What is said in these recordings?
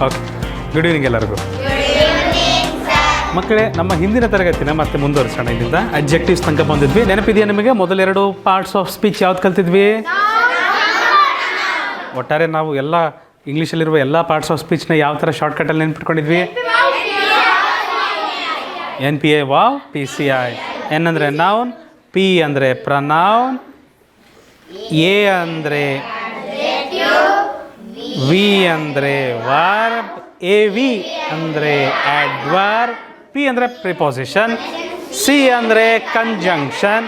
Okay, good evening ಎಲ್ಲರಿಗೂ. ಮಕ್ಕಳೇ, ನಮ್ಮ ಹಿಂದಿನ ತರಗತಿನ ಮತ್ತೆ ಮುಂದುವರಿಸೋಣ. ಇಲ್ಲಿಂದ ಅಡ್ಜೆಕ್ಟಿವ್ಸ್ ತನಕ ಬಂದಿದ್ವಿ. ನೆನಪಿದೆಯಾ ನಿಮಗೆ? ಮೊದಲೆರಡು ಪಾರ್ಟ್ಸ್ ಆಫ್ ಸ್ಪೀಚ್ ಯಾವ್ದು ಕಲ್ತಿದ್ವಿ? ಒಟ್ಟಾರೆ ನಾವು ಎಲ್ಲ ಇಂಗ್ಲೀಷಲ್ಲಿರುವ ಎಲ್ಲ ಪಾರ್ಟ್ಸ್ ಆಫ್ ಸ್ಪೀಚ್ನ ಯಾವ ಥರ ಶಾರ್ಟ್ಕಟಲ್ಲಿ ನೆನ್ಪಿಟ್ಕೊಂಡಿದ್ವಿ? NPA, wow, PCI. N ಅಂದರೆ ನೌನ್, P ಅಂದರೆ ಪ್ರನೌನ್, A ಅಂದರೆ V ಅಂದರೆ ವರ್ಬ್, AV ಅಂದರೆ ಆಡ್ವರ್ಬ್, P ಅಂದರೆ ಪ್ರಿಪೋಸಿಷನ್, C ಅಂದರೆ ಕಂಜಂಕ್ಷನ್,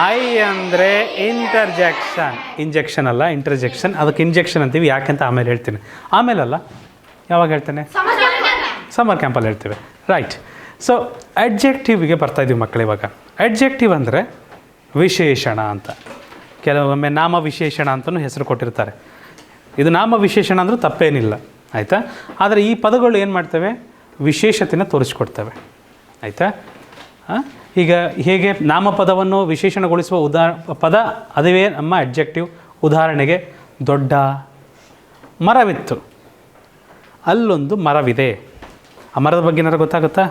I ಅಂದರೆ ಇಂಟರ್ಜೆಕ್ಷನ್. ಇಂಜೆಕ್ಷನ್ ಅಲ್ಲ, ಇಂಟರ್ಜೆಕ್ಷನ್. ಅದಕ್ಕೆ ಇಂಜೆಕ್ಷನ್ ಅಂತೀವಿ. ಯಾಕೆಂತ ಆಮೇಲೆ ಹೇಳ್ತೀನಿ. ಆಮೇಲಲ್ಲ, ಯಾವಾಗ ಹೇಳ್ತೇನೆ? ಸಮ್ಮರ್ ಕ್ಯಾಂಪಲ್ಲಿ ಹೇಳ್ತೇವೆ. ರೈಟ್. ಸೊ ಅಡ್ಜೆಕ್ಟಿವ್ಗೆ ಬರ್ತಾಯಿದ್ದೀವಿ ಮಕ್ಕಳು. ಇವಾಗ ಅಡ್ಜೆಕ್ಟಿವ್ ಅಂದರೆ ವಿಶೇಷಣ ಅಂತ, ಕೆಲವೊಮ್ಮೆ ನಾಮ ವಿಶೇಷಣ ಅಂತಲೂ ಹೆಸರು ಕೊಟ್ಟಿರ್ತಾರೆ. ಇದು ನಾಮ ವಿಶೇಷಣ ಅಂದರೂ ತಪ್ಪೇನಿಲ್ಲ, ಆಯಿತಾ? ಆದರೆ ಈ ಪದಗಳು ಏನು ಮಾಡ್ತವೆ? ವಿಶೇಷತೆನ ತೋರಿಸ್ಕೊಡ್ತವೆ, ಆಯಿತಾ? ಈಗ ಹೇಗೆ ನಾಮಪದವನ್ನು ವಿಶೇಷಣಗೊಳಿಸುವ ಪದ ಅದುವೇ ನಮ್ಮ ಅಡ್ಜೆಕ್ಟಿವ್. ಉದಾಹರಣೆಗೆ, ದೊಡ್ಡ ಮರವಿತ್ತು, ಅಲ್ಲೊಂದು ಮರವಿದೆ. ಆ ಮರದ ಬಗ್ಗೆ ಏನಾರು ಗೊತ್ತಾಗುತ್ತಾ?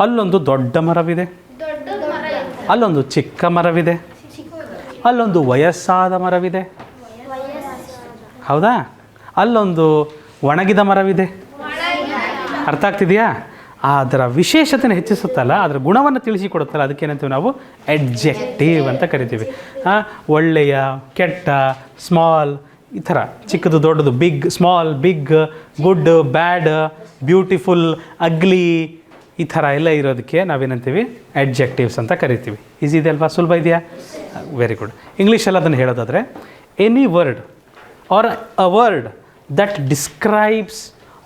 ಅಲ್ಲೊಂದು ದೊಡ್ಡ ಮರವಿದೆ, ಅಲ್ಲೊಂದು ಚಿಕ್ಕ ಮರವಿದೆ, ಅಲ್ಲೊಂದು ವಯಸ್ಸಾದ ಮರವಿದೆ, ಹೌದಾ? ಅಲ್ಲೊಂದು ಒಣಗಿದ ಮರವಿದೆ. ಅರ್ಥ ಆಗ್ತಿದೆಯಾ? ಅದರ ವಿಶೇಷತೆನ ಹೆಚ್ಚಿಸುತ್ತಲ್ಲ, ಅದರ ಗುಣವನ್ನು ತಿಳಿಸಿಕೊಡುತ್ತಲ್ಲ, ಅದಕ್ಕೇನಂತೀವಿ ನಾವು? ಅಡ್ಜೆಕ್ಟಿವ್ ಅಂತ ಕರಿತೀವಿ. ಒಳ್ಳೆಯ, ಕೆಟ್ಟ, ಸ್ಮಾಲ್, ಈ ಥರ ಚಿಕ್ಕದು ದೊಡ್ಡದು, ಬಿಗ್, ಸ್ಮಾಲ್, ಬಿಗ್, ಗುಡ್, ಬ್ಯಾಡ್, ಬ್ಯೂಟಿಫುಲ್, ಅಗ್ಲಿ, ಈ ಥರ ಎಲ್ಲ ಇರೋದಕ್ಕೆ ನಾವೇನಂತೀವಿ? ಅಡ್ಜೆಕ್ಟಿವ್ಸ್ ಅಂತ ಕರಿತೀವಿ. ಈಸಿ ಇದೆ ಅಲ್ವಾ? ಸುಲಭ ಇದೆಯಾ? Very good. ಇಂಗ್ಲೀಷಲ್ಲಿ ಅದನ್ನು ಹೇಳೋದಾದರೆ, any word or a word that describes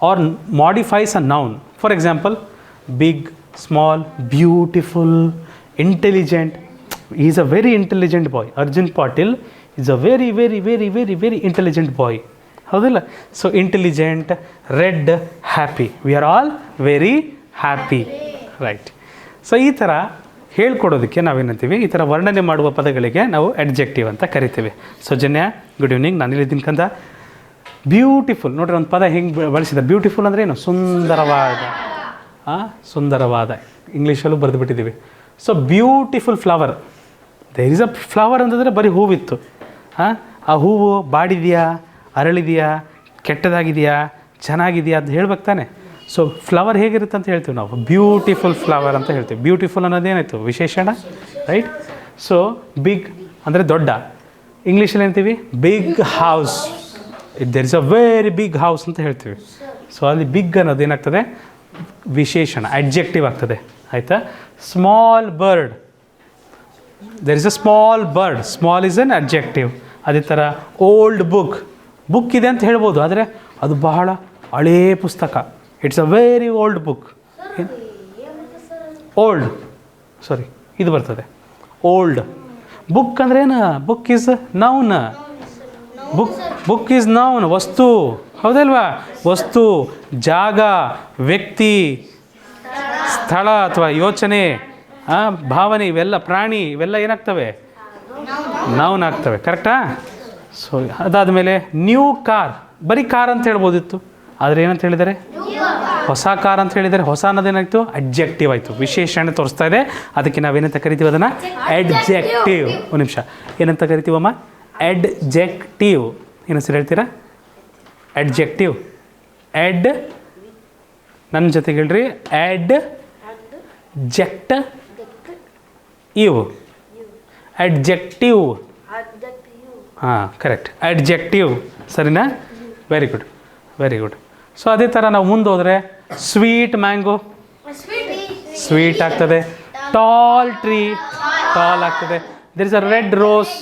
or modifies a noun. For example, big, small, beautiful, intelligent. Is a very intelligent boy. Arjun Patil is a very very very very very intelligent boy, ಹೌದಿಲ್ಲ? So intelligent, red, happy. We are all very happy, right? So ಈ ಥರ ಹೇಳ್ಕೊಡೋದಕ್ಕೆ ನಾವೇನಂತೀವಿ? ಈ ಥರ ವರ್ಣನೆ ಮಾಡುವ ಪದಗಳಿಗೆ ನಾವು adjective ಅಂತ ಕರಿತೀವಿ. Soujanya, good evening. ನಾನು ಇಲ್ಲಿದ್ದೀನಿ ಕಂದ. ಬ್ಯೂಟಿಫುಲ್ ನೋಡ್ರಿ, ಒಂದು ಪದ ಹೆಂಗೆ ಬಳಸಿದ. ಬ್ಯೂಟಿಫುಲ್ ಅಂದರೆ ಏನು? ಸುಂದರವಾದ. ಸುಂದರವಾದ ಇಂಗ್ಲೀಷಲ್ಲೂ ಬರೆದು ಬಿಟ್ಟಿದ್ದೀವಿ. So beautiful flower. There is a flower ಅಂತಂದರೆ ಬರೀ ಹೂವಿತ್ತು. ಆ ಹೂವು ಬಾಡಿದೆಯಾ, ಅರಳಿದೆಯಾ, ಕೆಟ್ಟದಾಗಿದೆಯಾ, ಚೆನ್ನಾಗಿದೆಯಾ ಅಂತ ಹೇಳ್ಬೇಕು ತಾನೆ. ಸೊ ಫ್ಲವರ್ ಹೇಗಿರುತ್ತೆ ಅಂತ ಹೇಳ್ತೀವಿ ನಾವು? ಬ್ಯೂಟಿಫುಲ್ ಫ್ಲವರ್ ಅಂತ ಹೇಳ್ತೀವಿ. ಬ್ಯೂಟಿಫುಲ್ ಅನ್ನೋದೇನಾಯಿತು? ವಿಶೇಷಣ, ರೈಟ್? ಸೊ ಬಿಗ್ ಅಂದರೆ ದೊಡ್ಡ. ಇಂಗ್ಲೀಷಲ್ಲಿ ಏನಂತೀವಿ? Big house. There is a very big house ಅಂತ ಹೇಳ್ತೀವಿ. ಸೊ ಅಲ್ಲಿ ಬಿಗ್ ಅನ್ನೋದು ಏನಾಗ್ತದೆ? ವಿಶೇಷಣ, ಅಡ್ಜೆಕ್ಟಿವ್ ಆಗ್ತದೆ, ಆಯಿತಾ? Small bird. There is a small bird. Small is an adjective. ಅದೇ ಥರ ಓಲ್ಡ್ ಬುಕ್. ಬುಕ್ ಇದೆ ಅಂತ ಹೇಳ್ಬೋದು, ಆದರೆ ಅದು ಬಹಳ ಹಳೇ ಪುಸ್ತಕ. It's a very old book. Old, sorry, ಇದು ಬರ್ತದೆ ಓಲ್ಡ್. ಬುಕ್ ಅಂದ್ರೆ ಏನು? Book is noun. Book is noun, ವಸ್ತು, ಹೌದಲ್ವಾ? ವಸ್ತು, ಜಾಗ, ವ್ಯಕ್ತಿ, ಸ್ಥಳ ಅಥವಾ ಯೋಚನೆ, ಭಾವನೆ, ಇವೆಲ್ಲ ಪ್ರಾಣಿ, ಇವೆಲ್ಲ ಏನಾಗ್ತವೆ? ನೌನ್ ಆಗ್ತವೆ, ಕರೆಕ್ಟಾ? ಸೊ ಅದಾದಮೇಲೆ ನ್ಯೂ ಕಾರ್. ಬರೀ ಕಾರ್ ಅಂತ ಹೇಳ್ಬೋದಿತ್ತು, ಆದರೆ ಏನಂತ ಹೇಳಿದ್ದಾರೆ? ಹೊಸ ಕಾರ್ ಅಂತ ಹೇಳಿದ್ದಾರೆ. ಹೊಸ ಅನ್ನೋದೇನಾಯಿತು? ಅಡ್ಜೆಕ್ಟಿವ್ ಆಯಿತು, ವಿಶೇಷಣೆ ತೋರಿಸ್ತಾ ಇದೆ. ಅದಕ್ಕೆ ನಾವೇನಂತ ಕರಿತೀವಿ? ಅದನ್ನು ಅಡ್ಜೆಕ್ಟಿವ್. ಒಂದು ನಿಮಿಷ, ಏನಂತ ಕರಿತೀವಮ್ಮ? ಅಡ್ಜೆಕ್ಟಿವ್. ಏನು ಹೆಸರು ಹೇಳ್ತೀರಾ? ಅಡ್ಜೆಕ್ಟಿವ್. ನನ್ನ ಜೊತೆಗೆ ಹೇಳ್ರಿ. ಅಡ್ಜೆಕ್ಟಿವ್. ಅಡ್ಜೆಕ್ಟಿವ್. ಹಾಂ, ಕರೆಕ್ಟ್. ಅಡ್ಜೆಕ್ಟಿವ್, ಸರಿನಾ? Very good, very good. So ಅದೇ ಥರ ನಾವು ಮುಂದೆ ಹೋದರೆ, ಸ್ವೀಟ್ ಮ್ಯಾಂಗೋ, ಸ್ವೀಟ್ ಆಗ್ತದೆ. ಟಾಲ್ ಟ್ರೀ, ಟಾಲ್ ಆಗ್ತದೆ. There is a red rose.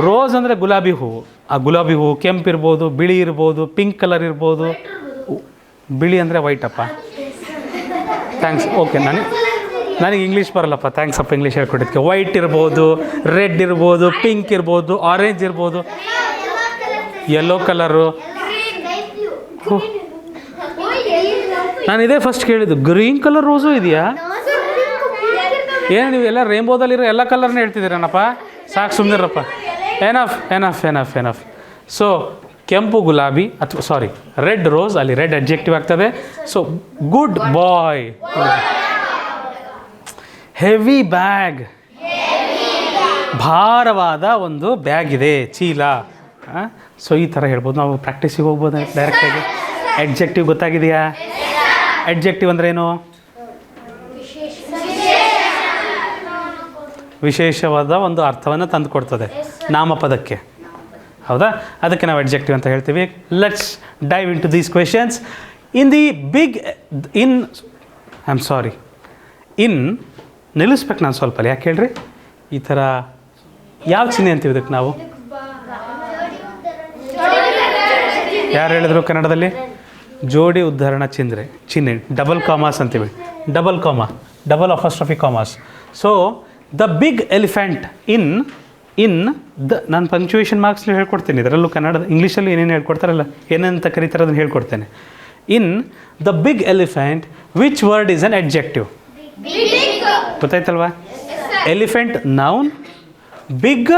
Rose ಅಂದರೆ ಗುಲಾಬಿ ಹೂವು. ಆ ಗುಲಾಬಿ ಹೂವು ಕೆಂಪು ಇರ್ಬೋದು, ಬಿಳಿ ಇರ್ಬೋದು, ಪಿಂಕ್ ಕಲರ್ ಇರ್ಬೋದು. ಬಿಳಿ ಅಂದರೆ ವೈಟ್ ಅಪ್ಪ. ಥ್ಯಾಂಕ್ಸ್. ಓಕೆ, ನನಗೆ ಇಂಗ್ಲೀಷ್ ಬರಲ್ಲಪ್ಪ. ಥ್ಯಾಂಕ್ಸ್ ಅಪ್ಪ ಇಂಗ್ಲೀಷ್ ಹೇಳ್ಕೊಟ್ಟಿದ್ದಕ್ಕೆ. ವೈಟ್ ಇರ್ಬೋದು, ರೆಡ್ ಇರ್ಬೋದು, ಪಿಂಕ್ ಇರ್ಬೋದು, ಆರೆಂಜ್ ಇರ್ಬೋದು, ಯೆಲ್ಲೋ ಕಲರು. ನಾನು ಇದೇ ಫಸ್ಟ್ ಕೇಳಿದ್ದು. ಗ್ರೀನ್ ಕಲರ್ ರೋಸು ಇದೆಯಾ? ಏನು ನೀವು ಎಲ್ಲ ರೇನ್ಬೋದಲ್ಲಿರೋ ಎಲ್ಲ ಕಲರ್ನ ಹೇಳ್ತಿದ್ದೀರನಪ್ಪ? ಸಾಕು, ಸುಮ್ಮನಿರಪ್ಪ. ಎನಫ್. ಸೊ ಕೆಂಪು ಗುಲಾಬಿ ಅಥವಾ ಸಾರಿ ರೆಡ್ ರೋಸ್, ಅಲ್ಲಿ ರೆಡ್ ಅಡ್ಜೆಕ್ಟಿವ್ ಆಗ್ತದೆ. ಸೊ ಗುಡ್ ಬಾಯ್. ಹೆವಿ ಬ್ಯಾಗ್, ಭಾರವಾದ ಒಂದು ಬ್ಯಾಗ್ ಇದೆ, ಚೀಲ. ಸೊ ಈ ಥರ ಹೇಳ್ಬೋದು. ನಾವು ಪ್ರಾಕ್ಟೀಸಿಗೆ ಹೋಗ್ಬೋದು ಡೈರೆಕ್ಟಾಗಿ. ಅಡ್ಜೆಕ್ಟಿವ್ ಗೊತ್ತಾಗಿದೆಯಾ? ಅಡ್ಜೆಕ್ಟಿವ್ ಅಂದ್ರೆ ಏನು? ವಿಶೇಷವಾದ ಒಂದು ಅರ್ಥವನ್ನು ತಂದು ಕೊಡ್ತದೆ ನಾಮಪದಕ್ಕೆ, ಹೌದಾ? ಅದಕ್ಕೆ ನಾವು ಅಡ್ಜೆಕ್ಟಿವ್ ಅಂತ ಹೇಳ್ತೀವಿ. Let's dive into these questions. In the big in I am sorry in ನಿಲ್ಲಿಸ್ಬೇಕು ನಾನು ಸ್ವಲ್ಪ, ಯಾಕೆ ಹೇಳ್ರಿ? ಈ ಥರ ಯಾವ ಚಿಹ್ನೆ ಅಂತೀವಿ ಇದಕ್ಕೆ ನಾವು? ಯಾರು ಹೇಳಿದ್ರು ಕನ್ನಡದಲ್ಲಿ? ಜೋಡಿ ಉದ್ಧರಣ ಚಿಹ್ನೆ, ಡಬಲ್ ಕಾಮಾಸ್ ಅಂತೀವಿ. Double comma, double apostrophe commas. So the big elephant in the, ನಾನು ಪಂಕ್ಚುಯೇಷನ್ ಮಾರ್ಕ್ಸ್ಲಿ ಹೇಳ್ಕೊಡ್ತೀನಿ. ಇದರಲ್ಲೂ ಕನ್ನಡ ಇಂಗ್ಲೀಷಲ್ಲೂ ಏನೇನು ಹೇಳ್ಕೊಡ್ತಾರಲ್ಲ, ಏನಂತ ಕರೀತಾರೆ ಅದನ್ನು ಹೇಳ್ಕೊಡ್ತೇನೆ. In the big elephant which word is an adjective? ಗೊತ್ತಾಯ್ತಲ್ವಾ? ಎಲಿಫೆಂಟ್ ನೌನ್, ಬಿಗ್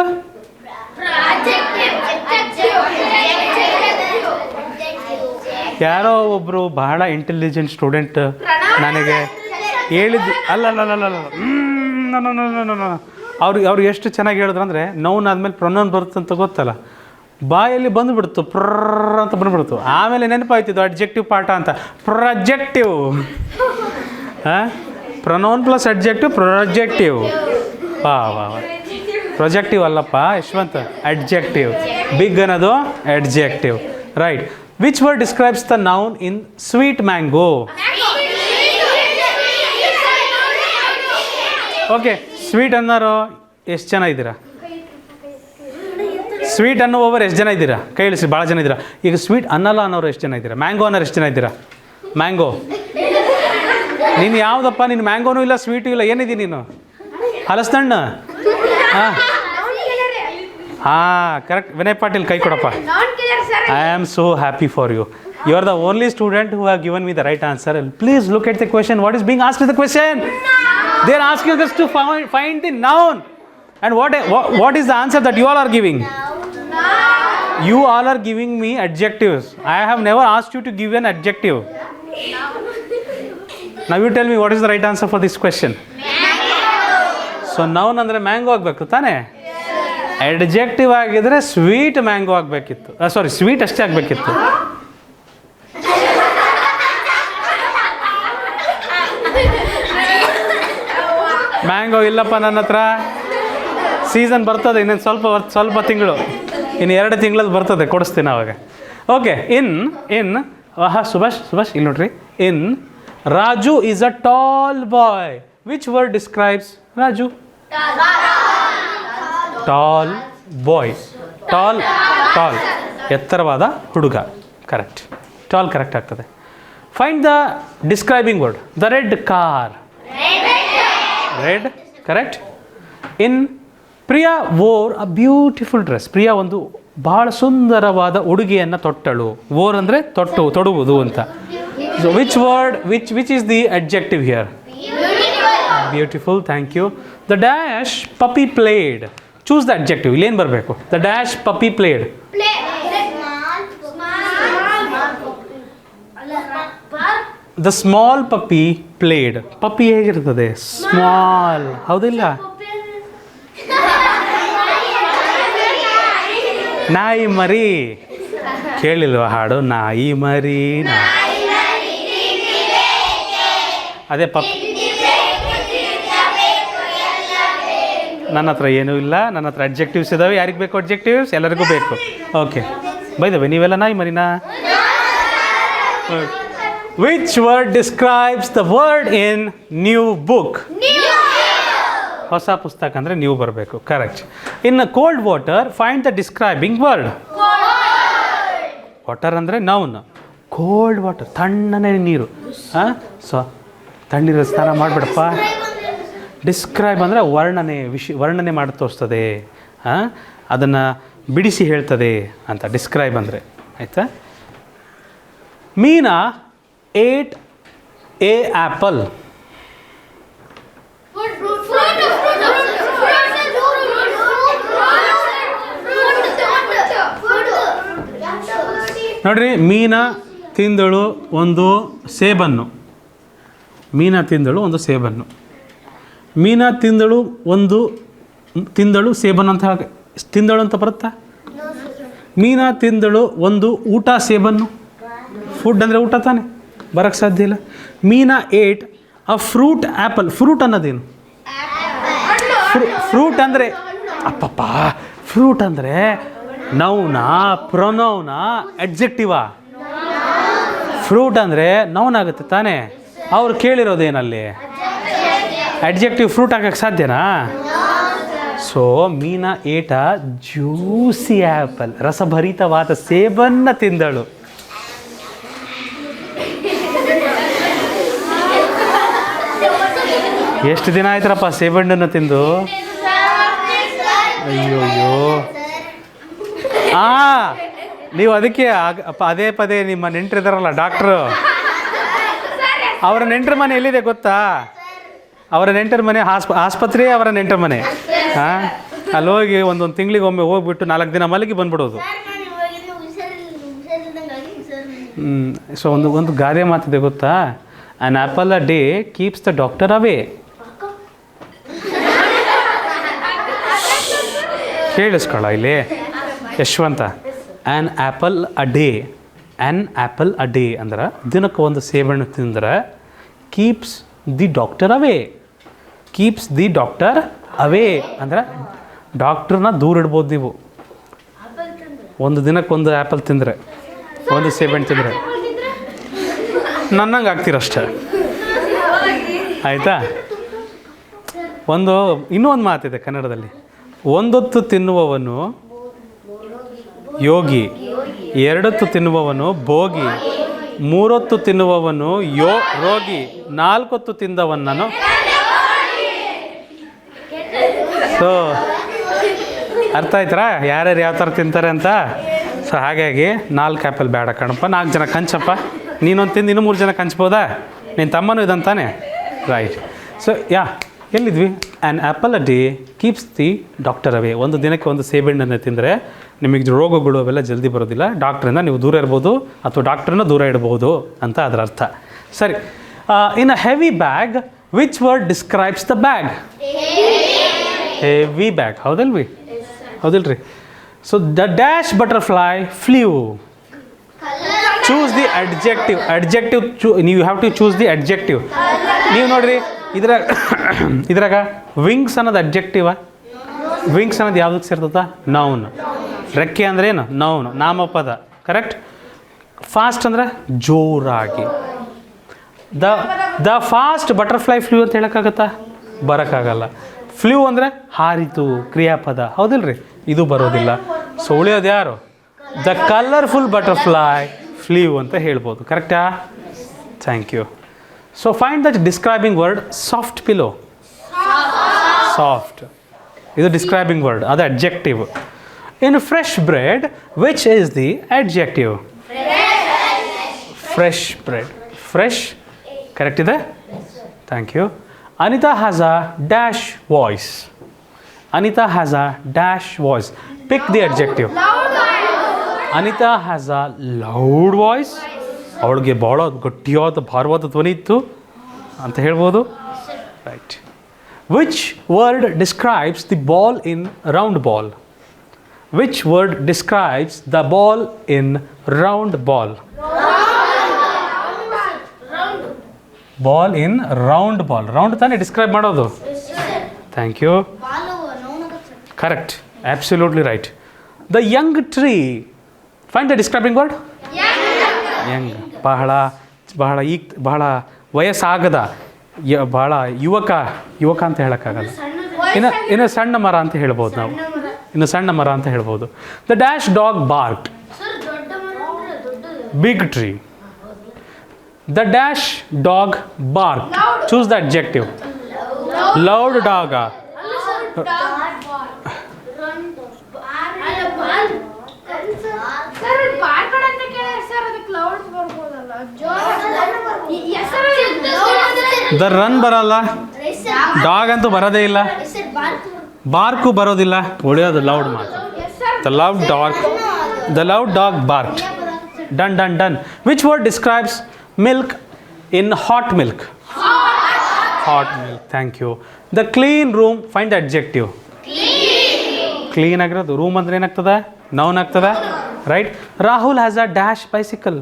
ಯಾರೋ ಒಬ್ಬರು ಬಹಳ ಇಂಟೆಲಿಜೆಂಟ್ ಸ್ಟೂಡೆಂಟ್ ನನಗೆ ಹೇಳಿದ್ದು ಅವ್ರು ಎಷ್ಟು ಚೆನ್ನಾಗಿ ಹೇಳಿದ್ರು ಅಂದರೆ, ನೌನ್ ಆದಮೇಲೆ ಪ್ರೊನೌನ್ ಬರುತ್ತಂತ ಗೊತ್ತಲ್ಲ, ಬಾಯಲ್ಲಿ ಬಂದುಬಿಡ್ತು, ಪ್ರರ್ ಅಂತ ಬಂದುಬಿಡ್ತು. ಆಮೇಲೆ ನೆನಪಾಯ್ತಿದ್ದು ಅಡ್ಜೆಕ್ಟಿವ್ ಪಾಠ ಅಂತ. ಪ್ರೊಜೆಕ್ಟಿವ್, ಪ್ರೊನೌನ್ ಪ್ಲಸ್ ಅಡ್ಜೆಕ್ಟಿವ್, ಪ್ರೊಜೆಕ್ಟಿವ್. ವಾ ಪ್ರೊಜೆಕ್ಟಿವ್ ಅಲ್ಲಪ್ಪ ಯಶವಂತ್, ಅಡ್ಜೆಕ್ಟಿವ್. ಬಿಗ್ ಅನ್ನೋದು adjective, right. Which word describes the noun in sweet mango? Okay, sweet ಅನ್ನೋರು ಎಷ್ಟು ಜನ ಇದ್ದೀರಾ? ಸ್ವೀಟ್ ಅನ್ನೋವರು ಎಷ್ಟು ಜನ ಇದ್ದೀರಾ? ಕೈ ಇಳಿಸಿ. ಭಾಳ ಜನ ಇದ್ದೀರಾ. ಈಗ ಸ್ವೀಟ್ ಅನ್ನಲ್ಲ ಅನ್ನೋರು ಎಷ್ಟು ಜನ ಇದ್ದೀರಾ? ಮ್ಯಾಂಗೋ ಅನ್ನೋರು ಎಷ್ಟು ಜನ ಇದ್ದೀರಾ? ಮ್ಯಾಂಗೋ. ನೀನು ಯಾವುದಪ್ಪ? ನೀನು ಮ್ಯಾಂಗೋನೂ ಇಲ್ಲ, ಸ್ವೀಟು ಇಲ್ಲ, ಏನಿದ್ದೀನಿ ನೀನು? ಹಲಸಣ್ಣ. ಹಾಂ ಕರೆಕ್ಟ್. ವಿನಯ್ ಪಾಟೀಲ್ ಕೈ ಕೊಡಪ್ಪ. I am so happy for you. You are the only student who have given me the right answer. Please look at the question. What is being asked in the question? They are asking us to find the noun. And what is the answer that you all are giving? You all are giving me adjectives. I have never asked you to give an adjective. Now you tell me what is the right answer for this question. So noun ಅಂದರೆ mango ಆಗಬೇಕು ತಾನೇ? Adjective ಆಗಿದ್ರೆ sweet mango ಆಗಬೇಕಿತ್ತು. ಸಾರಿ, sweet ಅಷ್ಟೇ ಆಗಬೇಕಿತ್ತು. Mango ಇಲ್ಲಪ್ಪ ನನ್ನ ಹತ್ರ. ಸೀಸನ್ ಬರ್ತದೆ ಇನ್ನೊಂದು ಸ್ವಲ್ಪ ತಿಂಗಳು, ಇನ್ನು 2 ತಿಂಗಳಲ್ಲಿ ಬರ್ತದೆ, ಕೊಡಿಸ್ತೀನಿ ಅವಾಗ. ಓಕೆ, ಇನ್ ಸುಭಾಷ್ ಇಲ್ಲಿ ನೋಡ್ರಿ. In Raju is a tall boy. Which word describes Raju? Tall boy. Tall ಎತ್ತರವಾದ ಹುಡುಗ. ಕರೆಕ್ಟ್. ಟಾಲ್ ಕರೆಕ್ಟ್ ಆಗ್ತದೆ. Find the describing word. The red car. Red correct. In Priya wore a beautiful dress. Priya ಒಂದು ಬಹಳ ಸುಂದರವಾದ ಉಡುಗೆಯನ್ನು ತೊಟ್ಟಳು. ವೋರ್ ಅಂದರೆ ತೊಡುವುದು ಅಂತ. So which word which is the adjective here? Beautiful, thank you. The dash puppy played. Choose the adjective. ಇಲ್ಲೇನು ಬರಬೇಕು? The dash puppy played. The small puppy played. Puppy ಹೇಗಿರ್ತದೆ? ಸ್ಮಾಲ್, ಹೌದಿಲ್ಲ? ನಾಯಿ ಮರಿ. ಕೇಳಿಲ್ವ ಹಾಡು? ನಾಯಿ ಮರಿ. ಅದೇ ಪಪ್ಪಿ. ನನ್ನ ಹತ್ರ ಏನೂ ಇಲ್ಲ, ನನ್ನ ಹತ್ರ ಅಡ್ಜೆಕ್ಟಿವ್ಸ್ ಇದ್ದಾವೆ. ಯಾರಿಗೆ ಬೇಕು ಅಡ್ಜೆಕ್ಟಿವ್ಸ್? ಎಲ್ಲರಿಗೂ ಬೇಕು. ಓಕೆ, ಬೈ ದ ವೇ, ನೀವೆಲ್ಲ ನಾಯಿ Marina? Which word describes the word in new book? ಹೊಸ ಪುಸ್ತಕ ಅಂದರೆ ನ್ಯೂ ಬರಬೇಕು. Correct. In cold water find the describing word. Water ಅಂದರೆ ನೌನ್. ಕೋಲ್ಡ್ ವಾಟರ್ ತಣ್ಣನೆ ನೀರು. ಸೊ ತಣ್ಣೀರು ಸ್ನಾನ ಮಾಡಿಬಿಡಪ್ಪ. ಡಿಸ್ಕ್ರೈಬ್ ಅಂದರೆ ವರ್ಣನೆ ಮಾಡಿ ತೋರಿಸ್ತದೆ, ಅದನ್ನು ಬಿಡಿಸಿ ಹೇಳ್ತದೆ ಅಂತ ಡಿಸ್ಕ್ರೈಬ್ ಅಂದರೆ. ಆಯಿತಾ? ಮೀನಾ ate a apple. ನೋಡ್ರಿ, ಮೀನಾ ತಿಂದಳು ಒಂದು ಸೇಬನ್ನು. ಮೀನಾ ತಿಂದಳು ಒಂದು ಸೇಬನ್ನು. ಮೀನಾ ತಿಂದಳು ಸೇಬನ್ನು ಅಂತ ತಿಂದಳು ಅಂತ ಬರುತ್ತಾ? ಮೀನಾ ತಿಂದಳು ಒಂದು ಊಟ ಸೇಬನ್ನು. ಫುಡ್ ಅಂದರೆ ಊಟ ತಾನೆ, ಬರೋಕ್ಕೆ ಸಾಧ್ಯ ಇಲ್ಲ. Meena ate a fruit apple. Fruit ಅನ್ನೋದೇನು? ಫ್ರೂಟ್ ಅಂದರೆ ಅಪ್ಪಪ್ಪ, ಫ್ರೂಟ್ ಅಂದರೆ ನೌನಾ, ಪ್ರೊನೌನಾ, ಅಡ್ಜೆಕ್ಟಿವಾ? ಫ್ರೂಟ್ ಅಂದರೆ ನೌನ್ ಆಗುತ್ತೆ ತಾನೇ. ಅವ್ರು ಕೇಳಿರೋದೇನಲ್ಲಿ ಅಡ್ಜೆಕ್ಟಿವ್. ಫ್ರೂಟ್ ಹಾಕಕ್ಕೆ ಸಾಧ್ಯನಾ? ಸೊ ಮೀನಾ ಏಟ ಜ್ಯೂಸಿ ಆ್ಯಪಲ್, ರಸಭರಿತವಾದ ಸೇಬನ್ನು ತಿಂದಳು. ಎಷ್ಟು ದಿನ ಆಯ್ತರಪ್ಪ ಸೇಬಣ್ಣನ್ನು ತಿಂದು? ಅಯ್ಯೋಯ್ಯೋ. ನೀವು ಅದಕ್ಕೆ ಪದೇ ಪದೇ ನಿಮ್ಮ ನೆಂಟರಿದಾರಲ್ಲ ಡಾಕ್ಟ್ರು, ಅವರ ನೆಂಟರ ಮನೆ ಎಲ್ಲಿದೆ ಗೊತ್ತಾ? ಅವರ ನೆಂಟರ ಮನೆ ಆಸ್ಪತ್ರೆ, ಅವರ ನೆಂಟರ ಮನೆ. ಹಾಂ, ಅಲ್ಲಿ ಹೋಗಿ ಒಂದೊಂದು ತಿಂಗಳಿಗೆ ಒಮ್ಮೆ ಹೋಗ್ಬಿಟ್ಟು 4 ದಿನ ಮಲಗಿ ಬಂದ್ಬಿಡೋದು. ಸೊ ಒಂದು ಗಾದೆ ಮಾತಿದೆ ಗೊತ್ತಾ? An apple a day keeps the doctor away. ಕೇಳಿಸ್ಕೊಳ್ಳ ಇಲ್ಲಿ Yashwant. An apple a day, an apple a day ಅಂದ್ರೆ ದಿನಕ್ಕೆ ಒಂದು ಸೇಬಣ್ಣು ತಿಂದ್ರೆ keeps the doctor away. Keeps the doctor away ಅಂದ್ರೆ ಡಾಕ್ಟ್ರನ್ನ ದೂರ ಇಡ್ಬೋದು ನೀವು. ಒಂದು ದಿನಕ್ಕೊಂದು ಆ್ಯಪಲ್ ತಿಂದರೆ, ಒಂದು ಸೇಬಣ್ಣು ತಿಂದರೆ ನನ್ನಂಗೆ ಆಗ್ತೀರಷ್ಟೆ, ಆಯಿತಾ? ಇನ್ನೂ ಒಂದು ಮಾತಿದೆ ಕನ್ನಡದಲ್ಲಿ. ಒಂದೊತ್ತು ತಿನ್ನುವವನು ಯೋಗಿ, 2 ಹೊತ್ತು ತಿನ್ನುವವನು ಭೋಗಿ, 3 ಹೊತ್ತು ತಿನ್ನುವವನು ರೋಗಿ, 4 ಹೊತ್ತು ತಿಂದವನನ್ನು. ಸೊ ಅರ್ಥ ಆಯ್ತರಾ ಯಾರ್ಯಾರು ಯಾವ ಥರ ತಿಂತಾರೆ ಅಂತ? ಸೊ ಹಾಗಾಗಿ 4 ಆ್ಯಪಲ್ ಬೇಡ ಕಣಪ್ಪ, 4 ಜನ ಕಂಚಪ್ಪ. ನೀನೊಂದು ತಿಂದು ಇನ್ನೂ 3 ಜನ ಕಂಚ್ಬೋದಾ? ನಿನ್ನ ತಮ್ಮನೂ ಇದಂತಾನೆ, ರೈಟ್? ಸೊ ಎಲ್ಲಿದ್ವಿ? An apple a day keeps the doctor away. ಒಂದು ದಿನಕ್ಕೆ ಒಂದು ಸೇಬಣ್ಣನ್ನು ತಿಂದರೆ ನಿಮಗೆ ರೋಗಗಳು ಅವೆಲ್ಲ ಜಲ್ದಿ ಬರೋದಿಲ್ಲ. ಡಾಕ್ಟ್ರಿಂದ ನೀವು ದೂರ ಇರ್ಬೋದು ಅಥವಾ ಡಾಕ್ಟ್ರನ್ನ ದೂರ ಇಡ್ಬೋದು ಅಂತ ಅದರ ಅರ್ಥ. ಸರಿ, in a heavy bag which word describes the bag? Heavy bag, ಹೌದಲ್ವಿ? ಹೌದಿಲ್ರಿ? So the dash butterfly flew. Choose the adjective. ನೀವು have to choose the adjective. ನೀವು ನೋಡಿರಿ ಇದ್ರಾಗ ವಿಂಗ್ಸ್ ಅನ್ನೋದು ಅಡ್ಜೆಕ್ಟಿವ? ವಿಂಗ್ಸ್ ಅನ್ನೋದು ಯಾವುದಕ್ಕೆ ಸೇರ್ತದ? ನೌನ್. ರೆಕ್ಕೆ ಅಂದ್ರೆ ಏನು? ನೌನ್, ನಾಮಪದ. ಕರೆಕ್ಟ್. ಫಾಸ್ಟ್ ಅಂದರೆ ಜೋರಾಗಿ. ದ ಫಾಸ್ಟ್ ಬಟರ್ಫ್ಲೈ ಫ್ಲೂ ಅಂತ ಹೇಳೋಕ್ಕಾಗತ್ತಾ? ಬರೋಕ್ಕಾಗಲ್ಲ. ಫ್ಲೂ ಅಂದರೆ ಹಾರಿತು, ಕ್ರಿಯಾಪದ, ಹೌದಿಲ್ರಿ? ಇದು ಬರೋದಿಲ್ಲ. ಸೊ ಉಳಿಯೋದು ಯಾರು? ದ ಕಲರ್ಫುಲ್ ಬಟರ್ಫ್ಲೈ ಫ್ಲೂ ಅಂತ ಹೇಳ್ಬೋದು. ಕರೆಕ್ಟಾ? Thank you. So find the describing word soft pillow. Soft ಇದು ಡಿಸ್ಕ್ರೈಬಿಂಗ್ ವರ್ಡ್, ಅದು adjective. In fresh bread which is the adjective? Fresh bread. Fresh correct ಇದೆ. Thank you. Anita has a dash voice. Anita has a dash voice. Pick the adjective. Anita has a loud voice. ಅವಳಿಗೆ ಭಾಳ ಗಟ್ಟಿಯಾದ ಭಾರವಾದ ಧ್ವನಿ ಇತ್ತು ಅಂತ ಹೇಳ್ಬೋದು. Right. Which word describes the ball in round ball? Which word describes the ball in round ball? Ball in round ball. Round ತಾನೇ describe ಮಾಡೋದು? Thank you. Correct, absolutely right. The young tree. Find the describing word. Young ಬಹಳ ವಯಸ್ಸಾಗದ, ಬಹಳ ಯುವಕ ಅಂತ ಹೇಳೋಕ್ಕಾಗಲ್ಲ. ಇನ್ನು ಸಣ್ಣ ಮರ ಅಂತ ಹೇಳ್ಬೋದು ನಾವು. ಇನ್ನು ಸಣ್ಣ ಮರ ಅಂತ ಹೇಳ್ಬೋದು. The dash dog barked. Big tree. The dash dog barked. Choose the adjective. Loud dog. The run ಬರಲ್ಲ, ಡಾಗ್ ಅಂತೂ ಬರೋದೇ ಇಲ್ಲ, ಬಾರ್ಕು ಬರೋದಿಲ್ಲ. ಒಳ್ಳೆಯದು ಲೌಡ್ ಮಾತು. The loud dog barked. Done. Which word describes milk in hot milk? Hot milk. Thank you. The clean room, find the adjective. Clean ಆಗಿರೋದು. Room ಅಂದ್ರೆ ಏನಾಗ್ತದೆ? ನೌನ್ ಆಗ್ತದೆ. Right? Rahul has a dash bicycle.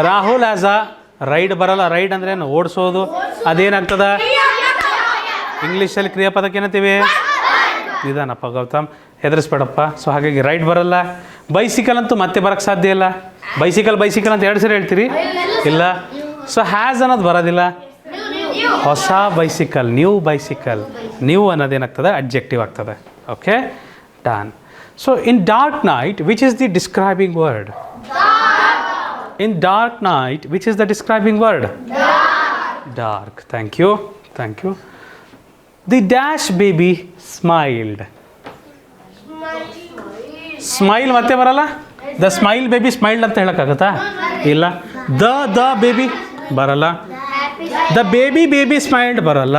Rahul has a ride ಬರಲ್ಲ. Ride ಅಂದ್ರೆ ಏನು? ಓಡಿಸೋದು. ಅದೇನಾಗ್ತದೆ? ಇಂಗ್ಲೀಷಲ್ಲಿ ಕ್ರಿಯಾಪದಕ್ಕೆ ಏನಂತೀವಿ? ನಿಧಾನಪ್ಪ ಗೌತಮ್, ಹೆದರಿಸ್ಬೇಡಪ್ಪ. ಸೊ ಹಾಗಾಗಿ ರೈಡ್ ಬರಲ್ಲ. ಬೈಸಿಕಲ್ ಅಂತೂ ಮತ್ತೆ ಬರೋಕ್ಕೆ ಸಾಧ್ಯ ಇಲ್ಲ. ಬೈಸಿಕಲ್ ಅಂತ 2 ಸರಿ ಹೇಳ್ತೀರಿ? ಇಲ್ಲ. ಸೊ ಹ್ಯಾಸ್ ಅನ್ನೋದು ಬರೋದಿಲ್ಲ. ಹೊಸ ಬೈಸಿಕಲ್, ನ್ಯೂ ಅನ್ನೋದೇನಾಗ್ತದೆ? ಅಡ್ಜೆಕ್ಟಿವ್ ಆಗ್ತದೆ. Okay, done. So in dark night which is the describing word? In dark night, which is the describing word? Dark. Thank you. The dash baby smiled. Smile ಮತ್ತೆ ಬರಲ್ಲ. The smile baby smiled ಅಂತ ಹೇಳಕ್ಕಾಗತ್ತಾ? ಇಲ್ಲ. The baby ಬರಲ್ಲ. The baby smiled ಬರಲ್ಲ.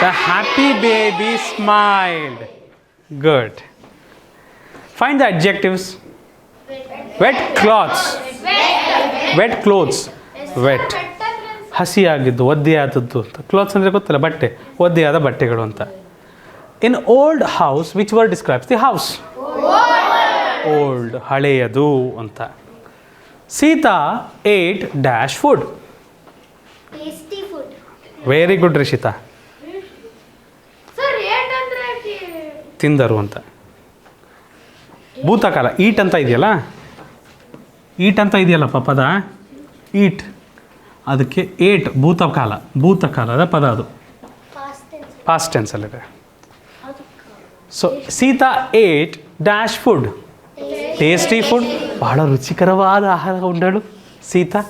The happy baby smiled. Good. Find the adjectives. Wet clothes. Wet ಹಸಿಯಾಗಿದ್ದು, ಒದ್ದೆಯಾದದ್ದು. Clothes ಅಂದರೆ ಗೊತ್ತಲ್ಲ, ಬಟ್ಟೆ, ಒದ್ದೆಯಾದ ಬಟ್ಟೆಗಳು ಅಂತ. In old house which word describes the house? Old, ಹಳೆಯದು ಅಂತ. Sita ate dash food. Very good Rishita. ತಿಂದರು ಅಂತ. ಭೂತಕಾಲ ಈಟ್ ಅಂತ ಇದೆಯಲ್ಲಪ್ಪ ಪದ. ಈಟ್ ಅದಕ್ಕೆ ಏಟ್ ಭೂತಕಾಲದ ಪದ. ಅದು ಪಾಸ್ಟ್ ಟೆನ್ಸಲ್ಲಿದೆ. So Sita ate dash food. Tasty food, ಬಹಳ ರುಚಿಕರವಾದ ಆಹಾರ ಉಂಡಳು ಸೀತಾ.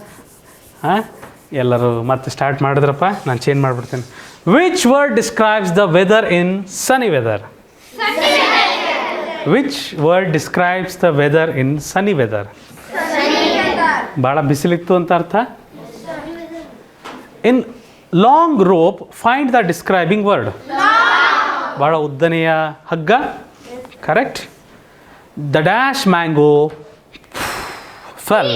ಎಲ್ಲರೂ ಮತ್ತೆ ಸ್ಟಾರ್ಟ್ ಮಾಡಿದ್ರಪ್ಪ, ನಾನು ಚೇಂಜ್ ಮಾಡಿಬಿಡ್ತೇನೆ. Which word describes the weather in sunny weather? Which word describes the weather in sunny weather? ಭಾಳ ಬಿಸಿಲಿತ್ತು ಅಂತ ಅರ್ಥ. In long rope find the describing word. ಭಾಳ ಉದ್ದನೆಯ ಹಗ್ಗ. Correct. The dash mango fell.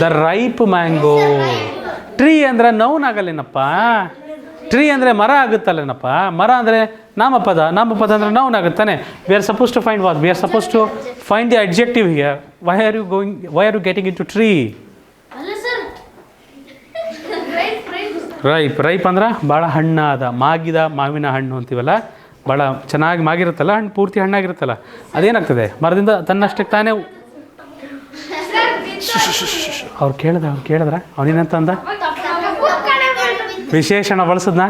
The ripe mango. Tree ಅಂದರೆ noun ಆಗಲ್ಲೇನಪ್ಪ. Tree ಅಂದರೆ ಮರ ಆಗುತ್ತಲ್ಲೇನಪ್ಪ. ಮರ ಅಂದರೆ ನಾಮಪದ ಅಂದರೆ ನೌನ್ ಆಗುತ್ತಾನೆ. We are suppose to find what? We are suppose to find the adjective here. Why are you getting in to tree? Ripe ಅಂದ್ರೆ ಭಾಳ ಹಣ್ಣಾದ, ಮಾಗಿದ ಮಾವಿನ ಹಣ್ಣು ಅಂತೀವಲ್ಲ. ಭಾಳ ಚೆನ್ನಾಗಿ ಮಾಗಿರುತ್ತಲ್ಲ, ಹಣ್ಣು ಪೂರ್ತಿ ಹಣ್ಣಾಗಿರುತ್ತಲ್ಲ, ಅದೇನಾಗ್ತದೆ? ಮರದಿಂದ ತನ್ನಷ್ಟಕ್ಕೆ ತಾನೇ. ಅವ್ರು ಕೇಳಿದ್ರ ಅವನೇನಂತ ಅಂದ? ವಿಶೇಷಣ ಬಳಸದ್ನ?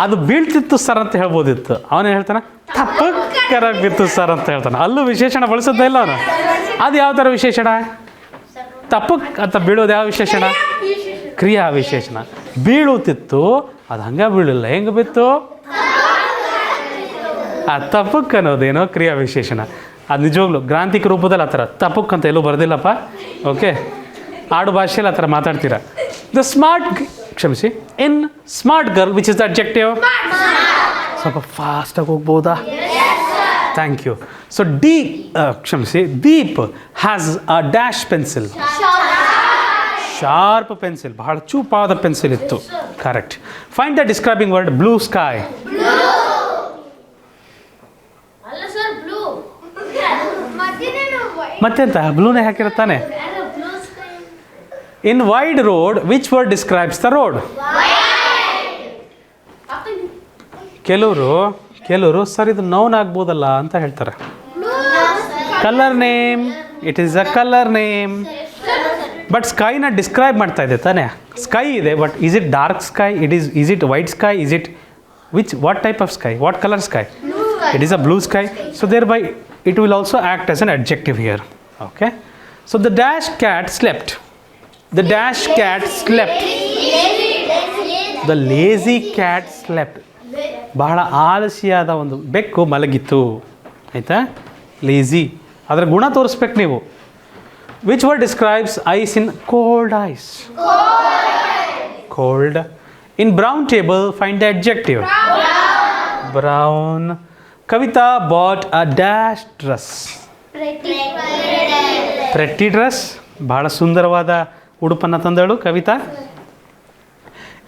ಅದು ಬೀಳ್ತಿತ್ತು ಸರ್ ಅಂತ ಹೇಳ್ಬೋದಿತ್ತು. ಅವನೇನು ಹೇಳ್ತಾನೆ? ತಪ್ಪಕ್ಕರ ಬಿತ್ತು ಸರ್ ಅಂತ ಹೇಳ್ತಾನೆ. ಅಲ್ಲೂ ವಿಶೇಷಣ ಬಳಸೋದೇ ಇಲ್ಲ ಅವನು. ಅದು ಯಾವ ಥರ ವಿಶೇಷಣ? ತಪ್ಪಕ್ ಅಂತ ಬೀಳೋದು ಯಾವ ವಿಶೇಷಣ? ಕ್ರಿಯಾ ವಿಶೇಷಣ. ಬೀಳುತ್ತಿತ್ತು, ಅದು ಹಂಗೆ ಬೀಳಿಲ್ಲ, ಹೆಂಗೆ ಬಿತ್ತು? ಆ ತಪ್ಪಕ್ ಅನ್ನೋದೇನೋ ಕ್ರಿಯಾ ವಿಶೇಷಣ. ಅದು ನಿಜವಾಗ್ಲು ಗ್ರಾಂಥಿಕ ರೂಪದಲ್ಲಿ ಆ ಥರ ತಪ್ಪಕ್ ಅಂತ ಎಲ್ಲೂ ಬರೋದಿಲ್ಲಪ್ಪ. ಓಕೆ, ಆಡು ಭಾಷೆಯಲ್ಲಿ ಆ ಥರ ಮಾತಾಡ್ತೀರಾ. ಕ್ಷಮಿಸಿ. In smart girl which is the adjective? ಸ್ವಲ್ಪ ಫಾಸ್ಟಾಗಿ ಹೋಗ್ಬೋದಾ? Thank you. So Deep has a dash pencil. Sharp pencil, ಬಹಳ ಚೂಪಾದ ಪೆನ್ಸಿಲ್ ಇತ್ತು. Correct. Find the describing word. Blue sky. ಮತ್ತೆಂತ ಬ್ಲೂನೇ ಹಾಕಿರುತ್ತಾನೆ. In wide road which word describes the road? ಕೆಲವರು ಸರ್ ಇದು ನೌನ್ ಆಗ್ಬೋದಲ್ಲ ಅಂತ ಹೇಳ್ತಾರೆ. Colour name. It is a colour name. But ಸ್ಕೈನ ಡಿಸ್ಕ್ರೈಬ್ ಮಾಡ್ತಾ ಇದೆ ತಾನೇ. ಸ್ಕೈ ಇದೆ, but is it dark sky? Is it white sky? What type of sky? What colour sky? It is a blue sky. So thereby it will also act as an adjective here. Okay. So the dash cat slept. The dash cat slept. The lazy cat slept. ಬಹಳ ಆಲಸಿಯಾದ ಒಂದು ಬೆಕ್ಕು ಮಲಗಿತ್ತು. ಆಯಿತಾ? Lazy. ಅದರ ಗುಣ ತೋರಿಸ್ಬೇಕು ನೀವು. Which word describes ice in cold ice? Cold. In brown table find the adjective. Brown. Kavita bought a dash dress. Pretty dress, ಬಹಳ ಸುಂದರವಾದ ಉಡುಪನ್ನು ತಂದಳು Kavita.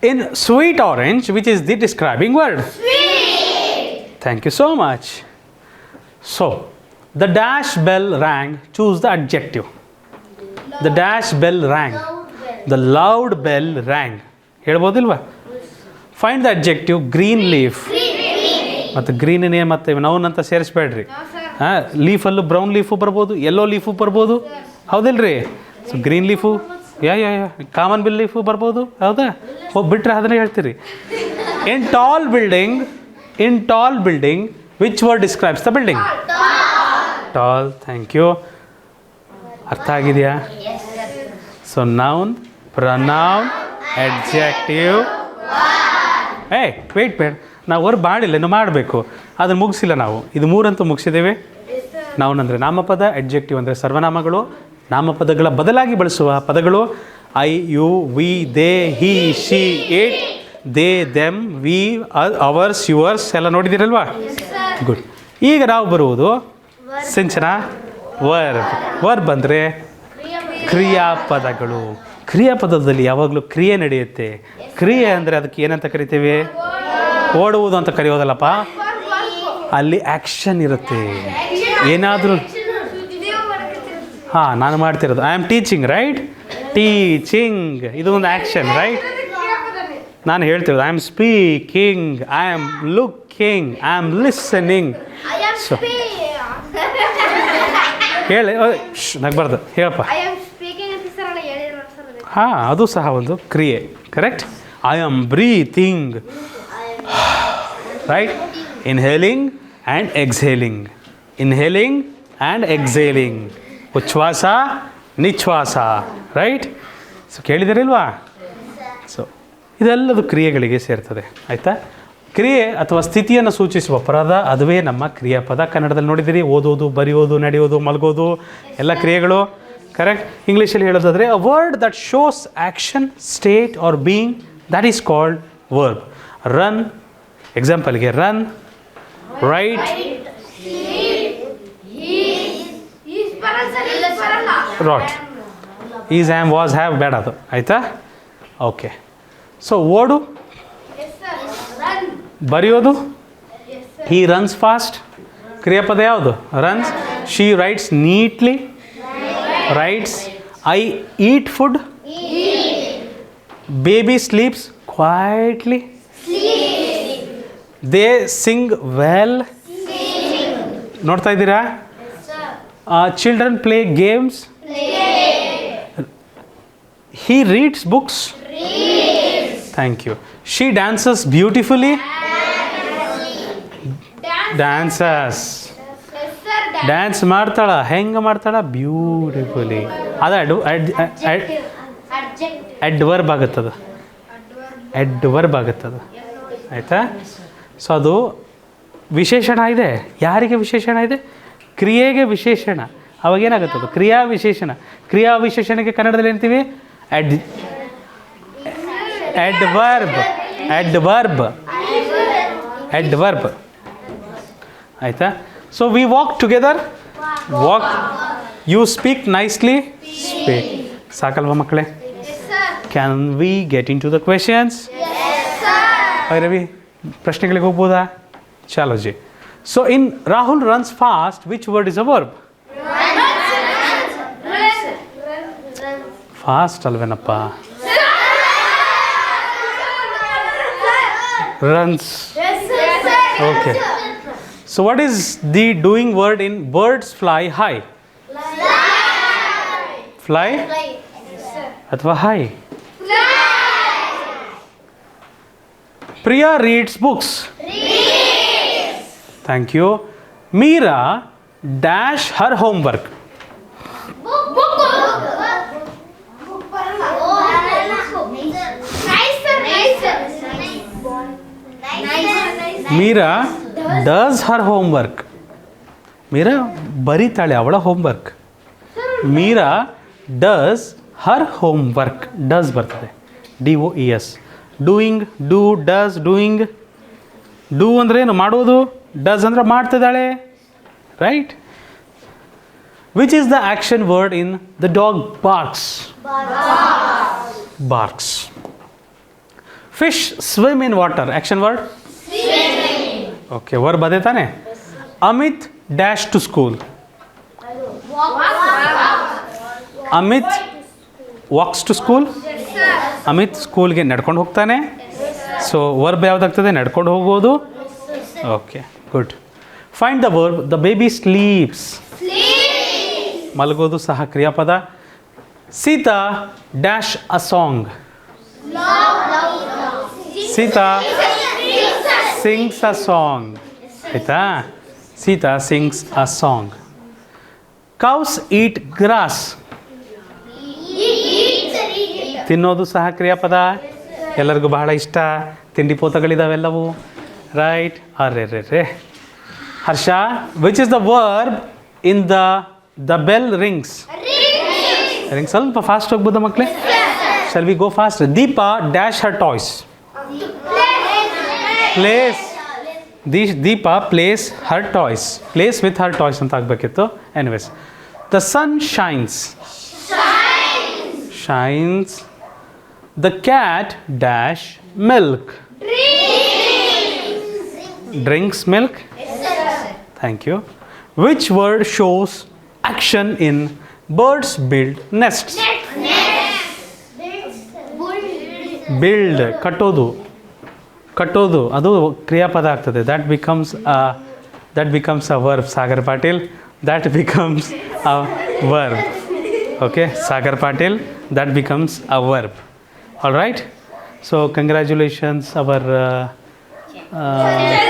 In sweet orange, which is the describing word? Thank you so much. So, the dash bell rang. Choose the adjective. The dash bell rang. The loud bell rang. ಹೇಳ್ಬೋದಿಲ್ವಾ? Find the adjective green leaf. ಮತ್ತು ಗ್ರೀನೇ ಮತ್ತು noun ಅಂತ ಸೇರಿಸ್ಬೇಡ್ರಿ. ಲೀಫಲ್ಲೂ brown leaf ಬರ್ಬೋದು, yellow leaf ಬರ್ಬೋದು, ಹೌದಿಲ್ರಿ? So green leaf ಯಾ common bill leaf ಬರ್ಬೋದು, ಹೌದಾ? ಹೋಗ್ಬಿಟ್ರೆ ಅದನ್ನೇ ಹೇಳ್ತೀರಿ. In tall building, which word describes the building? Tall. Thank you. ಅರ್ಥ ಆಗಿದೆಯಾ? So noun, pronoun, adjective. Wait ಬೇಡ, ನಾವು ವರ್ಬ್ ಮಾಡಿಲ್ಲ, ಇನ್ನು ಮಾಡಬೇಕು. ಅದನ್ನು ಮುಗಿಸಿಲ್ಲ ನಾವು. ಇದು ಮೂರಂತೂ ಮುಗಿಸಿದ್ದೇವೆ. ನೌನ್ ಅಂದರೆ ನಾಮಪದ, ಅಡ್ಜೆಕ್ಟಿವ್ ಅಂದರೆ ಸರ್ವನಾಮಗಳು. ನಾಮಪದಗಳ ಬದಲಾಗಿ ಬಳಸುವ ಪದಗಳು I, you, we, they, he, she, it, they, them, we, ours, yours ಎಲ್ಲ ನೋಡಿದ್ದೀರಲ್ವಾ? ಗುಡ್. ಈಗ ನಾವು ಬರುವುದು ಸಿಂಚನ, ವರ್ಬ್ ಅಂದರೆ ಕ್ರಿಯಾಪದಗಳು. ಕ್ರಿಯಾಪದದಲ್ಲಿ ಯಾವಾಗಲೂ ಕ್ರಿಯೆ ನಡೆಯುತ್ತೆ. ಕ್ರಿಯೆ ಅಂದರೆ ಅದಕ್ಕೆ ಏನಂತ ಕರಿತೇವೆ? ಓಡುವುದು ಅಂತ ಕರೆಯೋದಲ್ಲಪ್ಪ. ಅಲ್ಲಿ ಆ್ಯಕ್ಷನ್ ಇರುತ್ತೆ. ಏನಾದರೂ ನಾನು ಮಾಡ್ತಿರೋದು I am teaching, right? Teaching ಇದು ಒಂದು ಆ್ಯಕ್ಷನ್, ರೈಟ್? ನಾನು ಹೇಳ್ತಿರೋದು I am speaking, I am looking, I am listening. So ಹೇಳಿ, ನಗ್ಬಾರ್ದು, ಹೇಳಪ್ಪ. ಅದು ಸಹ ಒಂದು ಕ್ರಿಯೆ, correct? I am breathing, right? Inhaling and exhaling, inhaling and exhaling, ಉಚ್ಛ್ವಾಸ ನಿಶ್ವಾಸ, ರೈಟ್? ಸೊ ಕೇಳಿದಿರಲ್ವಾ? ಸೊ ಇದೆಲ್ಲದು ಕ್ರಿಯೆಗಳಿಗೆ ಸೇರ್ತದೆ, ಆಯಿತಾ? ಕ್ರಿಯೆ ಅಥವಾ ಸ್ಥಿತಿಯನ್ನು ಸೂಚಿಸುವ ಪದ, ಅದುವೇ ನಮ್ಮ ಕ್ರಿಯಾಪದ. ಕನ್ನಡದಲ್ಲಿ ನೋಡಿದ್ದೀರಿ, ಓದೋದು, ಬರೆಯೋದು, ನಡೆಯೋದು, ಮಲಗೋದು ಎಲ್ಲ ಕ್ರಿಯೆಗಳು, ಕರೆಕ್ಟ್? ಇಂಗ್ಲೀಷಲ್ಲಿ ಹೇಳೋದಾದರೆ a word that shows action, state or being, that is called verb. Run, ಎಕ್ಸಾಂಪಲ್ಗೆ run, write, wrote, is, am, was, have ಬೇಡ ಅದು, ಆಯಿತಾ? ಓಕೆ. ಸೊ ಓಡು, ಬರೆಯೋದು, ಹಿ ರನ್ಸ್ ಫಾಸ್ಟ್, ಕ್ರಿಯಾಪದ ಯಾವುದು? Runs. She writes neatly, rights. I eat food, baby sleeps quietly, they Singh well. ನೋಡ್ತಾ ಇದ್ದೀರಾ? Children play games, he reads books. Thank you. She dances beautifully. Dances. Dance ಮಾಡ್ತಾಳ, ಹೆಂಗೆ ಮಾಡ್ತಾಳ? ಬ್ಯೂಟಿಫುಲಿ. ಅದು ಅಡ್ವರ್ಬ್ ಆಗುತ್ತದು, ಅಡ್ವರ್ಬ್ ಆಗುತ್ತದು, ಆಯಿತಾ? So ಅದು ವಿಶೇಷಣ ಇದೆ. ಯಾರಿಗೆ ವಿಶೇಷಣ ಇದೆ? ಕ್ರಿಯೆಗೆ ವಿಶೇಷಣ. ಅವಾಗೇನಾಗುತ್ತದು? ಕ್ರಿಯಾ ವಿಶೇಷಣ. ಕ್ರಿಯಾ ವಿಶೇಷಣಕ್ಕೆ ಕನ್ನಡದಲ್ಲಿ ಏನಂತೀವಿ? ಅಡ್ವರ್ಬ್, ಆಯಿತಾ? So we walk together, walk. You speak nicely, speak. ಸಾಕಲ್ವಾ ಮಕ್ಕಳೇ? Can we get into the questions? Ravi, ಪ್ರಶ್ನೆಗಳಿಗೆ ಹೋಗ್ಬೋದಾ? ಚಾಲೋ ಜಿ. So in Rahul runs fast, which word is a verb? Fast ಅಲ್ವೇನಪ್ಪ? Runs. Okay. So what is the doing word in birds fly high? Fly ಅಥವಾ high? Priya reads books. Thank you. Meera dash her homework. Meera does her homework. Meera ಬರೀತಾಳೆ ಅವಳ homework. Meera does her homework. Does ಬರ್ತದೆ, DOES. Doing, do, does, doing. Do ಅಂದರೆ ಏನು ಮಾಡೋದು, does ಅಂದರೆ ಮಾಡ್ತಿದ್ದಾಳೆ, right. Which is the action word in the dog barks? Barks. Fish swim in water, action word okay, verb ಅದೇ ತಾನೆ. Amit dash to school, Amit walks to school, Amit ಸ್ಕೂಲ್ಗೆ ನಡ್ಕೊಂಡು ಹೋಗ್ತಾನೆ. ಸೊ ವರ್ಬ್ ಯಾವುದಾಗ್ತದೆ? ನಡ್ಕೊಂಡು ಹೋಗೋದು. Okay, good. Find the verb. The baby sleeps, ಮಲಗೋದು ಸಹ ಕ್ರಿಯಾಪದ. Sita dash a song, Sita sings a song, ಆಯಿತಾ? Sita sings a song. Cows eat grass, ತಿನ್ನೋದು ಸಹ ಕ್ರಿಯಾಪದ. ಎಲ್ಲರಿಗೂ ಬಹಳ ಇಷ್ಟ, ತಿಂಡಿ ಪೋತಗಳಿದಾವೆಲ್ಲವು, ರೈಟ್? ಅರೆ ರೇ ರೇ Harsha, which is the verb in the bell rings? Ring ಸ್ವಲ್ಪ ಫಾಸ್ಟ್ ಹೋಗ್ಬೋದಾ ಮಕ್ಕಳೇ? Shall we go fast? Deepa dash her toys, plays. Deepa plays her toys, plays with her toys ಅಂತ ಆಗಬೇಕಿತ್ತು. Anyways, the sun shines, shines. The cat dash milk, drinks milk. Thank you. Which word shows action in birds build nests? Build, ಕಟ್ಟೋದು, ಕಟ್ಟೋದು ಅದು ಕ್ರಿಯಾಪದ ಆಗ್ತದೆ. That becomes a verb. Sagar Patil, that becomes a verb. Okay Sagar Patil, that becomes a verb. All right. So congratulations ಅವರ್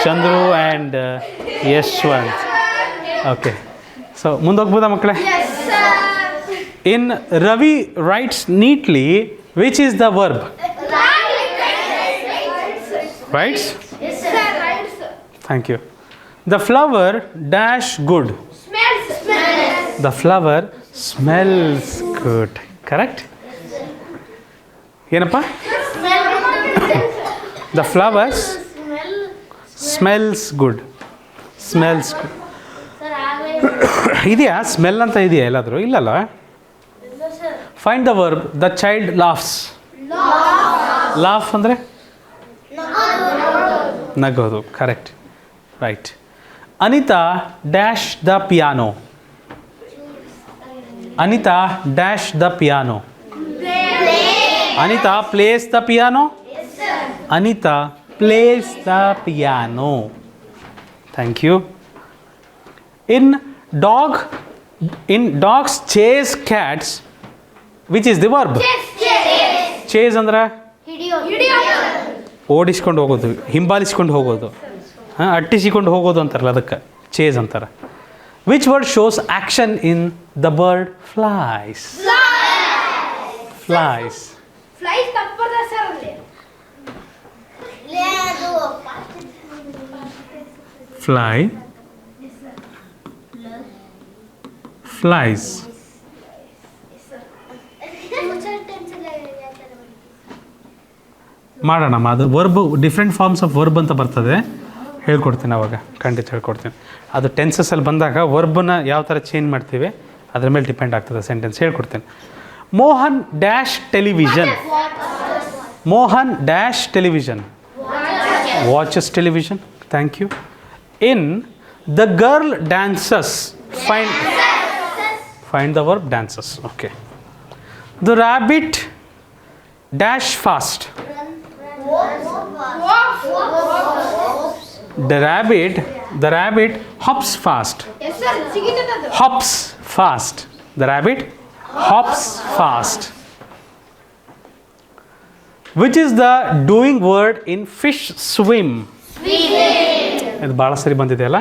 Chandru and Yashwant. Okay, so ಮುಂದೋಗ್ಬೋದಾ ಮಕ್ಕಳೇ? In Ravi writes neatly, which is the verb? Writes? Yes sir, writes. Thank you. The flower dash good. Smells. The flower smells good. Correct? ಏನಪ್ಪ? The flowers smells good. Smells good. ಇದೆಯಾ smell ಅಂತ ಇದೆಯಾ ಎಲ್ಲಾದರೂ? ಇಲ್ಲಲ್ಲ. Find the verb. The child laughs. Laugh ಅಂದರೆ ನಗೋದು, correct, right. Anita dash the piano, Anita dash the piano. Anita plays the piano, Anita plays the piano. Thank you. In dogs chase cats, which is the verb? Chase ಅಂದ್ರೆ ಓಡಿಸ್ಕೊಂಡು ಹೋಗೋದು, ಹಿಂಬಾಲಿಸ್ಕೊಂಡು ಹೋಗೋದು, ಅಟ್ಟಿಸಿಕೊಂಡು ಹೋಗೋದು ಅಂತಾರಲ್ಲ, ಅದಕ್ಕೆ chase ಅಂತಾರೆ. Which word shows action in the bird flies? Flies. Fly, flies. ಮಾಡೋಣ, ಅದು verb different forms of verb ಅಂತ ಬರ್ತದೆ, ಹೇಳ್ಕೊಡ್ತೀನಿ ಅವಾಗ, ಖಂಡಿತ ಹೇಳ್ಕೊಡ್ತೀನಿ. ಅದು ಟೆನ್ಸಸ್ಸಲ್ಲಿ ಬಂದಾಗ ವರ್ಬನ್ನ ಯಾವ ಥರ ಚೇಂಜ್ ಮಾಡ್ತೀವಿ ಅದ್ರ ಮೇಲೆ ಡಿಪೆಂಡ್ ಆಗ್ತದೆ ಸೆಂಟೆನ್ಸ್, ಹೇಳ್ಕೊಡ್ತೀನಿ. Mohan dash television, Mohan dash television, watches television. Thank you. In the girl dances, find the verb dances. Okay. The rabbit dash fast, the rabbit hops fast. Yes sir, hops fast. The rabbit hops fast. Which is the doing word in fish swim? ಇದು ಭಾಳ ಸರಿ ಬಂದಿದೆ ಅಲ್ಲ.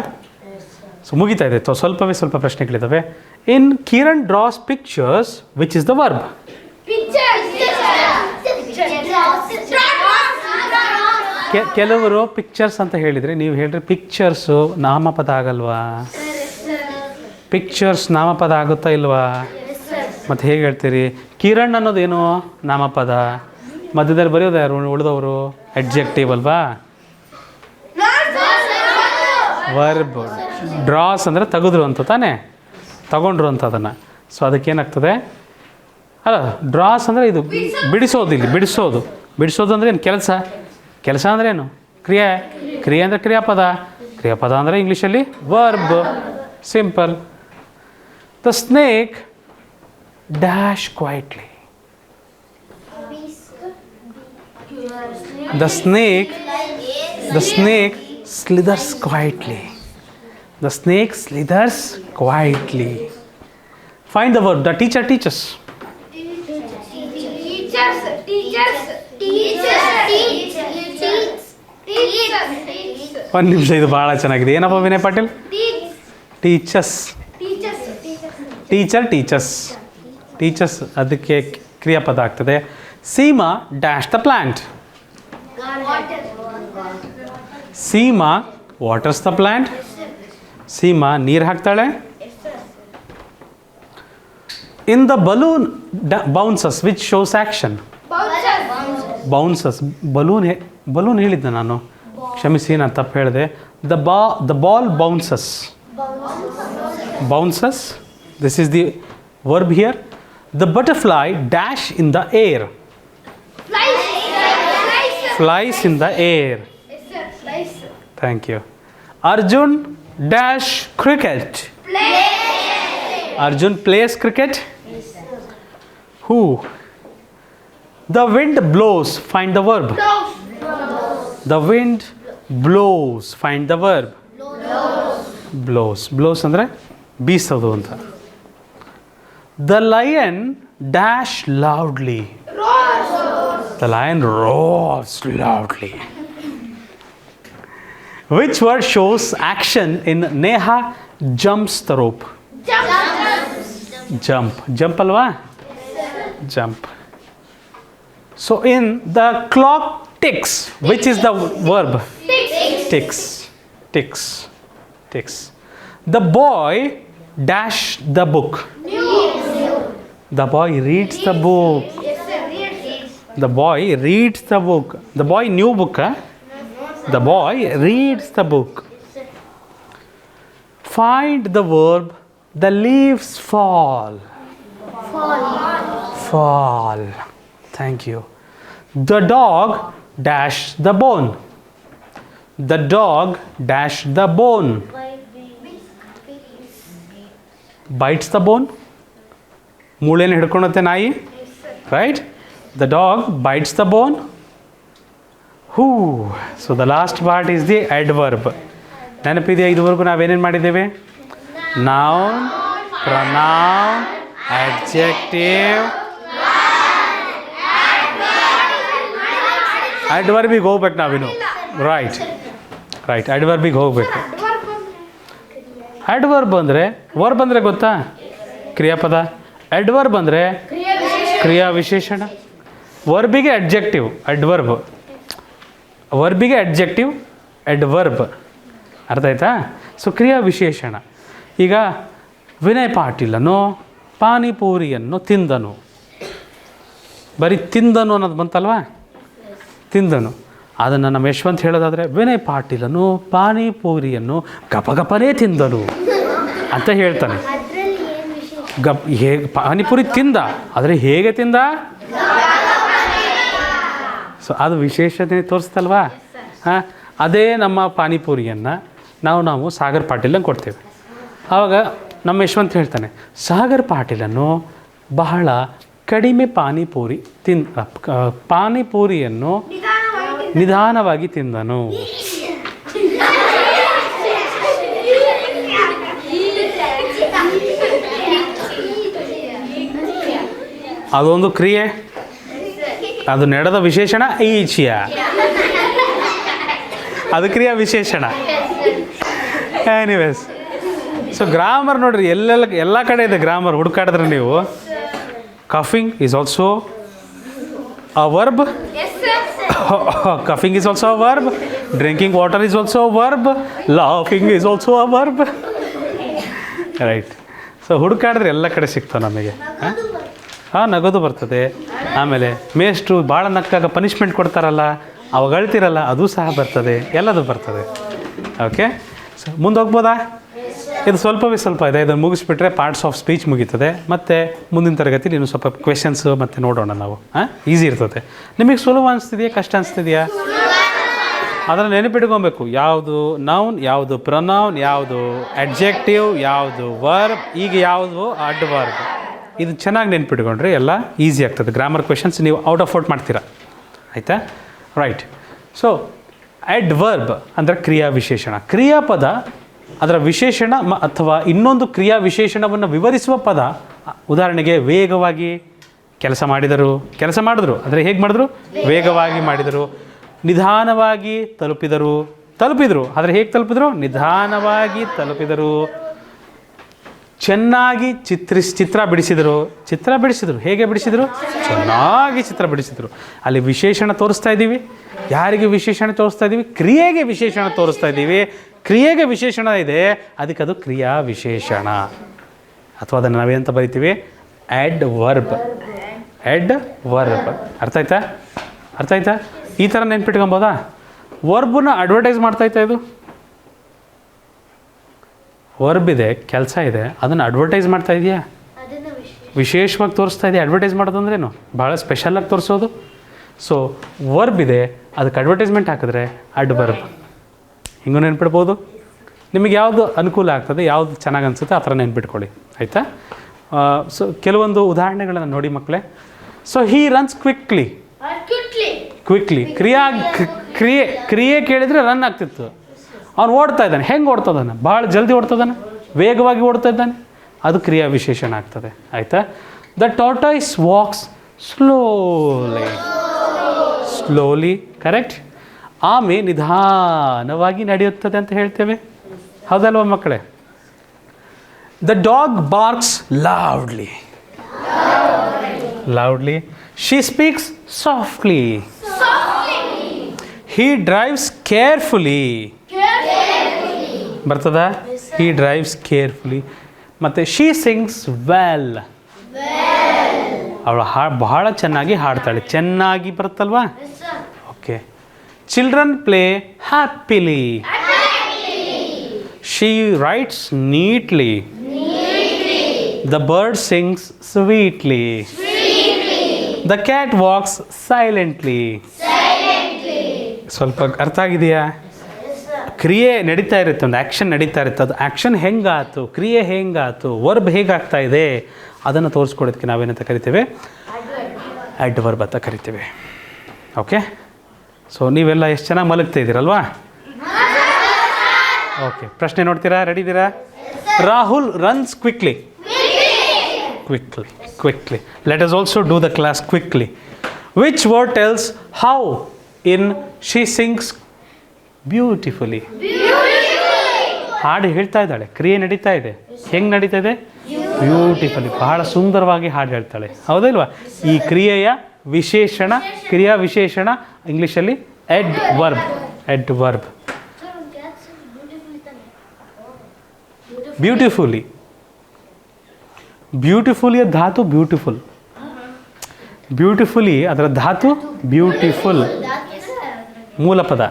So ಮುಗಿತಾ ಇದೆ, ಸ್ವಲ್ಪವೇ ಸ್ವಲ್ಪ ಪ್ರಶ್ನೆಗಳಿದ್ದಾವೆ. In Kiran draws pictures, which is the verb? ಕೆಲವರು ಪಿಕ್ಚರ್ಸ್ ಅಂತ ಹೇಳಿದರೆ ನೀವು ಹೇಳ್ರಿ ಪಿಕ್ಚರ್ಸು ನಾಮಪದ ಆಗಲ್ವಾ? ಪಿಕ್ಚರ್ಸ್ ನಾಮಪದ ಆಗುತ್ತಾ ಇಲ್ವಾ? ಮತ್ತು ಹೇಗೆ ಹೇಳ್ತೀರಿ? ಕಿರಣ್ ಅನ್ನೋದೇನು ನಾಮಪದ, ಮಧ್ಯದಲ್ಲಿ ಬರೆಯೋದು ಯಾರು? ಉಳಿದವರು ಅಡ್ಜೆಕ್ಟಿವ್ ಅಲ್ವಾ? ವರ್ಬ್. ಡ್ರಾಸ್ ಅಂದರೆ ತೆಗೆದ್ರು ಅಂತ ತಾನೇ, ತಗೊಂಡ್ರು ಅಂತ ಅದನ್ನು. ಸೊ ಅದಕ್ಕೇನಾಗ್ತದೆ, ಅಲ್ಲ ಡ್ರಾಸ್ ಅಂದರೆ ಇದು ಬಿಡಿಸೋದು, ಇಲ್ಲಿ ಬಿಡಿಸೋದು. ಬಿಡಿಸೋದು ಅಂದರೆ ಏನು? ಕೆಲಸ. ಕೆಲಸ ಅಂದರೆ ಏನು? ಕ್ರಿಯೆ. ಕ್ರಿಯೆ ಅಂದರೆ ಕ್ರಿಯಾಪದ. ಕ್ರಿಯಾಪದ ಅಂದರೆ ಇಂಗ್ಲೀಷಲ್ಲಿ verb. Simple. The snake dash quietly. The snake slithers quietly. The snake slithers quietly. Find the verb. The teacher teaches. ಒಂದು ನಿಮಿಷ, ಇದು ಭಾಳ ಚೆನ್ನಾಗಿದೆ. ಏನಪ್ಪ Vinay Patil? Teachers. Teacher teachers. Teachers ಅದಕ್ಕೆ ಕ್ರಿಯಾಪದ ಆಗ್ತದೆ. Seema dash the plant. Seema waters the plant. Seema ನೀರು ಹಾಕ್ತಾಳೆ. In the balloon bounces which shows action. Bounces balloon ಹೇಳಿದ್ದೆ ನಾನು, ಕ್ಷಮಿಸಿ ನಾನು ತಪ್ಪು ಹೇಳಿದೆ. The ball bounces. Bounces, this is the verb here. The butterfly dash in the air. Flies in the air. Thank you. Arjun dash cricket. Arjun plays cricket. Who? The wind blows. Find the verb. The wind blows. Find the verb. Blows. Blows ಅಂದ್ರೆ ಬೀಸೋದು ಅಂತ. The lion dash loudly. The lion roars loudly. Which word shows action in Neha jumps the rope? Jump. Jump alwa? Jump. So in the clock ticks, which is the verb? Ticks. Ticks. Ticks. The boy dash the book. The boy reads the book. The boy reads the book. The boy knew book, huh? The boy reads the book. Find the verb. The leaves fall. Fall. Thank you. The dog dash the bone. The dog dash the bone. Bites the bone. ಮೂಳೆನ ಹಿಡ್ಕೊಳುತ್ತೆ ನಾಯಿ. Right? The dog bites the bone. Who? So the last part is the adverb. ನೆನಪಿದೆಯಾ ಇದುವರೆಗೂ ನಾವೇನೇನು ಮಾಡಿದ್ದೇವೆ? Noun, pronoun, adjective. Adverbiಗೆ ಹೋಗ್ಬೇಕು ನಾವಿನ್ನು. Right. adverbiಗೆ ಹೋಗಬೇಕು. adverb ಅಂದರೆ verb ಅಂದರೆ ಗೊತ್ತಾ? ಕ್ರಿಯಾಪದ. adverb ಅಂದರೆ ಕ್ರಿಯಾ ವಿಶೇಷಣ. ವರ್ಬಿಗೆ ಅಡ್ಜೆಕ್ಟಿವ್ ಅಡ್ವರ್ಬ್. ವರ್ಬಿಗೆ ಅಡ್ಜೆಕ್ಟಿವ್ ಅಡ್ವರ್ಬ್. ಅರ್ಥ ಆಯ್ತಾ? ಸೊ ಕ್ರಿಯಾ ವಿಶೇಷಣ. ಈಗ ವಿನಯ್ ಪಾಟೀಲನು ಪಾನಿಪೂರಿಯನ್ನು ತಿಂದನು. ಬರೀ ತಿಂದನು ಅನ್ನೋದು ಬಂತಲ್ವಾ? ತಿಂದನು. ಅದನ್ನು ನಮ್ಮ ಯಶವಂತ್ ಹೇಳೋದಾದರೆ ವಿನಯ್ ಪಾಟೀಲನು ಪಾನಿಪೂರಿಯನ್ನು ಗಪಗಪನೇ ತಿಂದನು ಅಂತ ಹೇಳ್ತಾನೆ. ಹೇಗೆ ಪಾನಿಪುರಿ ತಿಂದ, ಆದರೆ ಹೇಗೆ ತಿಂದ? ಸೊ ಅದು ವಿಶೇಷತೆ ತೋರಿಸ್ತಲ್ವಾ? ಹಾಂ, ಅದೇ ನಮ್ಮ ಪಾನಿಪುರಿಯನ್ನು ನಾವು ಸಾಗರ್ ಪಾಟೀಲಂಗೆ ಕೊಡ್ತೇವೆ. ಆವಾಗ ನಮ್ಮ ಯಶವಂತ್ ಹೇಳ್ತಾನೆ, ಸಾಗರ್ ಪಾಟೀಲನ್ನು ಬಹಳ ಕಡಿಮೆ ಪಾನಿಪೂರಿಯನ್ನು ನಿಧಾನವಾಗಿ ತಿಂದನು. ಅದೊಂದು ಕ್ರಿಯೆ, ಅದು ನಡೆದ ವಿಶೇಷಣ ಈಚಿಯ, ಅದು ಕ್ರಿಯಾ ವಿಶೇಷಣ. ಎನಿವೇಸ್, ಸೊ ಗ್ರಾಮರ್ ನೋಡ್ರಿ, ಎಲ್ಲ ಕಡೆ ಇದೆ ಗ್ರಾಮರ್. ಹುಡುಕಾಡಿದ್ರೆ ನೀವು coughing is also a verb. Coughing is also a verb. Drinking water is also a verb. Laughing is also a verb. Right. So ಹುಡುಕಾಡಿದ್ರೆ ಎಲ್ಲ ಕಡೆ ಸಿಗ್ತಾವೆ ನಮಗೆ. ನಗೋದು ಬರ್ತದೆ. ಆಮೇಲೆ ಮೇಷ್ಟ್ರು ಭಾಳ ನಕ್ಕಾಗ ಪನಿಷ್ಮೆಂಟ್ ಕೊಡ್ತಾರಲ್ಲ, ಅವಾಗ ಅಳ್ತಿರಲ್ಲ, ಅದು ಸಹ ಬರ್ತದೆ. ಎಲ್ಲದು ಬರ್ತದೆ. ಓಕೆ, ಮುಂದೆ ಹೋಗ್ಬೋದಾ? ಇದು ಸ್ವಲ್ಪವೇ ಸ್ವಲ್ಪ ಇದೆ, ಇದನ್ನು ಮುಗಿಸ್ಬಿಟ್ರೆ ಪಾರ್ಟ್ಸ್ ಆಫ್ ಸ್ಪೀಚ್ ಮುಗೀತದೆ. ಮತ್ತು ಮುಂದಿನ ತರಗತಿಲಿ ಇನ್ನೂ ಸ್ವಲ್ಪ ಕ್ವೆಶನ್ಸು ಮತ್ತು ನೋಡೋಣ ನಾವು. ಈಸಿ ಇರ್ತದೆ. ನಿಮಗೆ ಸುಲಭ ಅನಿಸ್ತಿದೆಯಾ, ಕಷ್ಟ ಅನಿಸ್ತಿದೆಯಾ? ಅದನ್ನು ನೆನಪಿಟ್ಕೊಬೇಕು. ಯಾವುದು ನೌನ್, ಯಾವುದು ಪ್ರೊನೌನ್, ಯಾವುದು ಅಡ್ಜೆಕ್ಟಿವ್, ಯಾವುದು ವರ್ಬ್, ಈಗ ಯಾವುದು ಅಡ್ವರ್ಬ್. ಇದು ಚೆನ್ನಾಗಿ ನೆನ್ಪಿಟ್ಕೊಂಡ್ರೆ ಎಲ್ಲ ಈಸಿ ಆಗ್ತದೆ. ಗ್ರಾಮರ್ ಕ್ವೆಶನ್ಸ್ ನೀವು ಔಟ್ ಆಫ್ ಔಟ್ ಮಾಡ್ತೀರಾ, ಆಯಿತಾ? ರೈಟ್. ಸೊ ಅಡ್ವರ್ಬ್ ಅಂದರೆ ಕ್ರಿಯಾ ವಿಶೇಷಣ. ಕ್ರಿಯಾಪದ ಅದರ ವಿಶೇಷಣ ಅಥವಾ ಇನ್ನೊಂದು ಕ್ರಿಯಾ ವಿಶೇಷಣವನ್ನು ವಿವರಿಸುವ ಪದ. ಉದಾಹರಣೆಗೆ ವೇಗವಾಗಿ ಕೆಲಸ ಮಾಡಿದರು ಅಂದರೆ ಹೇಗೆ ಮಾಡಿದ್ರು? ವೇಗವಾಗಿ ಮಾಡಿದರು. ನಿಧಾನವಾಗಿ ತಲುಪಿದರು ಆದರೆ ಹೇಗೆ ತಲುಪಿದರು? ನಿಧಾನವಾಗಿ ತಲುಪಿದರು. ಚೆನ್ನಾಗಿ ಚಿತ್ರ ಬಿಡಿಸಿದರು. ಹೇಗೆ ಬಿಡಿಸಿದರು? ಚೆನ್ನಾಗಿ ಚಿತ್ರ ಬಿಡಿಸಿದರು. ಅಲ್ಲಿ ವಿಶೇಷಣ ತೋರಿಸ್ತಾ ಇದ್ದೀವಿ. ಯಾರಿಗೆ ವಿಶೇಷಣ ತೋರಿಸ್ತಾ ಇದ್ದೀವಿ? ಕ್ರಿಯೆಗೆ ವಿಶೇಷಣ ತೋರಿಸ್ತಾ ಇದ್ದೀವಿ. ಕ್ರಿಯೆಗೆ ವಿಶೇಷಣ ಇದೆ, ಅದಕ್ಕೆ ಅದು ಕ್ರಿಯಾ ವಿಶೇಷಣ. ಅಥವಾ ಅದನ್ನು ನಾವೇಂತ ಬರಿತೀವಿ? ಅಡ್ವರ್ಬ್. ಅರ್ಥ ಆಯ್ತಾ? ಈ ಥರ ನೆನ್ಪಿಟ್ಕೊಬೋದಾ? ವರ್ಬನ್ನ ಅಡ್ವರ್ಟೈಸ್ ಮಾಡ್ತಾಯಿತ್ತು. ಇದು ವರ್ಬ್ ಇದೆ, ಕೆಲಸ ಇದೆ, ಅದನ್ನು ಅಡ್ವರ್ಟೈಸ್ ಮಾಡ್ತಾ ಇದೆಯಾ? ವಿಶೇಷವಾಗಿ ತೋರಿಸ್ತಾ ಇದೆಯಾ? ಅಡ್ವರ್ಟೈಸ್ ಮಾಡೋದು ಅಂದ್ರೇನು? ಭಾಳ ಸ್ಪೆಷಲಾಗಿ ತೋರಿಸೋದು. ಸೊ ವರ್ಬ್ ಇದೆ, ಅದಕ್ಕೆ ಅಡ್ವರ್ಟೈಸ್ಮೆಂಟ್ ಹಾಕಿದ್ರೆ ಅಡ್ವರ್ಬ್. ಹಿಂಗೂ ನೆನ್ಪಿಡ್ಬೋದು. ನಿಮಗೆ ಯಾವುದು ಅನುಕೂಲ ಆಗ್ತದೆ, ಯಾವುದು ಚೆನ್ನಾಗಿ ಅನಿಸುತ್ತೆ ಆ ಥರ ನೆನ್ಪಿಟ್ಕೊಳ್ಳಿ, ಆಯಿತಾ? ಸೊ ಕೆಲವೊಂದು ಉದಾಹರಣೆಗಳನ್ನು ನೋಡಿ ಮಕ್ಕಳೇ. So he runs quickly. ಕ್ರಿಯೆ ಕೇಳಿದರೆ ರನ್ ಆಗ್ತಿತ್ತು. ಅವ್ನು ಓಡ್ತಾ ಇದ್ದಾನೆ. ಹೆಂಗೆ ಓಡ್ತದಾನೆ? ಭಾಳ ಜಲ್ದಿ ಓಡ್ತದಾನೆ, ವೇಗವಾಗಿ ಓಡ್ತಾ ಇದ್ದಾನೆ, ಅದು ಕ್ರಿಯಾ ವಿಶೇಷಣ ಆಗ್ತದೆ, ಆಯಿತಾ? The tortoise walks slowly. Correct. ಆಮೆ ನಿಧಾನವಾಗಿ ನಡೆಯುತ್ತದೆ ಅಂತ ಹೇಳ್ತೇವೆ, ಹೌದಲ್ವ ಮಕ್ಕಳೇ? The dog barks loudly. She speaks softly. He drives carefully. ಬರ್ತದ? He drives carefully. ಮತ್ತು ಶಿ ಸಿಂಗ್ಸ್ ವೆಲ್. ಅವಳು ಬಹಳ ಚೆನ್ನಾಗಿ ಹಾಡ್ತಾಳೆ. ಚೆನ್ನಾಗಿ ಬರುತ್ತಲ್ವಾ? Okay. Children play happily. She writes neatly. The bird sings sweetly. The cat walks silently. ಸ್ವಲ್ಪ ಅರ್ಥ ಆಗಿದೆಯಾ? ಕ್ರಿಯೆ ನಡೀತಾ ಇರುತ್ತೆ, ಒಂದು ಆ್ಯಕ್ಷನ್ ನಡೀತಾ ಇರುತ್ತೆ. ಅದು ಆ್ಯಕ್ಷನ್ ಹೆಂಗಾಯ್ತು, ಕ್ರಿಯೆ ಹೆಂಗಾಯ್ತು, ವರ್ಬ್ ಹೇಗಾಗ್ತಾ ಇದೆ, ಅದನ್ನು ತೋರಿಸ್ಕೊಡೋದಕ್ಕೆ ನಾವೇನಂತ ಕರಿತೇವೆ? ಅಡ್ವರ್ಬ್ ಅಂತ ಕರಿತೇವೆ. ಓಕೆ. ಸೊ ನೀವೆಲ್ಲ ಎಷ್ಟು ಚೆನ್ನಾಗಿ ಮಲಗ್ತಾ ಇದ್ದೀರಲ್ವಾ? ಓಕೆ. ಪ್ರಶ್ನೆ ನೋಡ್ತೀರಾ? ರೆಡಿ ಇದ್ದೀರಾ? Rahul runs quickly. Let us also do the class quickly. Which word tells how in she sings beautifully? ಹಾಡು ಹೇಳ್ತಾ ಇದ್ದಾಳೆ, ಕ್ರಿಯೆ ನಡೀತಾ ಇದೆ. ಹೆಂಗೆ ನಡೀತಾ ಇದೆ? ಬ್ಯೂಟಿಫುಲಿ. ಬಹಳ ಸುಂದರವಾಗಿ ಹಾಡು ಹೇಳ್ತಾಳೆ, ಹೌದಲ್ವಾ? ಈ ಕ್ರಿಯೆಯ ವಿಶೇಷಣ, ಕ್ರಿಯಾ ವಿಶೇಷಣ ಇಂಗ್ಲೀಷಲ್ಲಿ ಅಡ್ವರ್ಬ್. ಬ್ಯೂಟಿಫುಲಿಯ ಧಾತು ಬ್ಯೂಟಿಫುಲಿ ಅದರ ಧಾತು ಬ್ಯೂಟಿಫುಲ್. ಮೂಲಪದ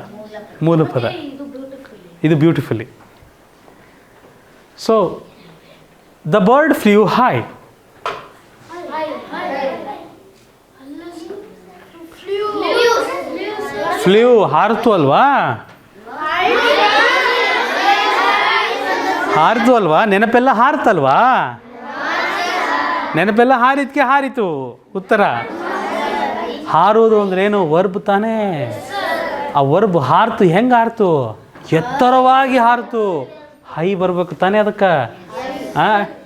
ಇದು beautifully. So the bird flew high. Flew ಹಾರಿತು ಅಲ್ವಾ? ನೆನಪೆಲ್ಲ ಹಾರ್ತಲ್ವಾ? ನೆನಪೆಲ್ಲ ಹಾರಿತು. ಉತ್ತರ ಹಾರೋದು ಅಂದ್ರೇನು? ವರ್ಬ್ ತಾನೇ. ಆ ವರ್ಬ್ ಹಾರ್ತು. ಹೆಂಗೆ ಹಾರ್ತು? ಎತ್ತರವಾಗಿ ಹಾರ್ತು. ಹೈ ಬರ್ಬೇಕು ತಾನೇ ಅದಕ್ಕೆ.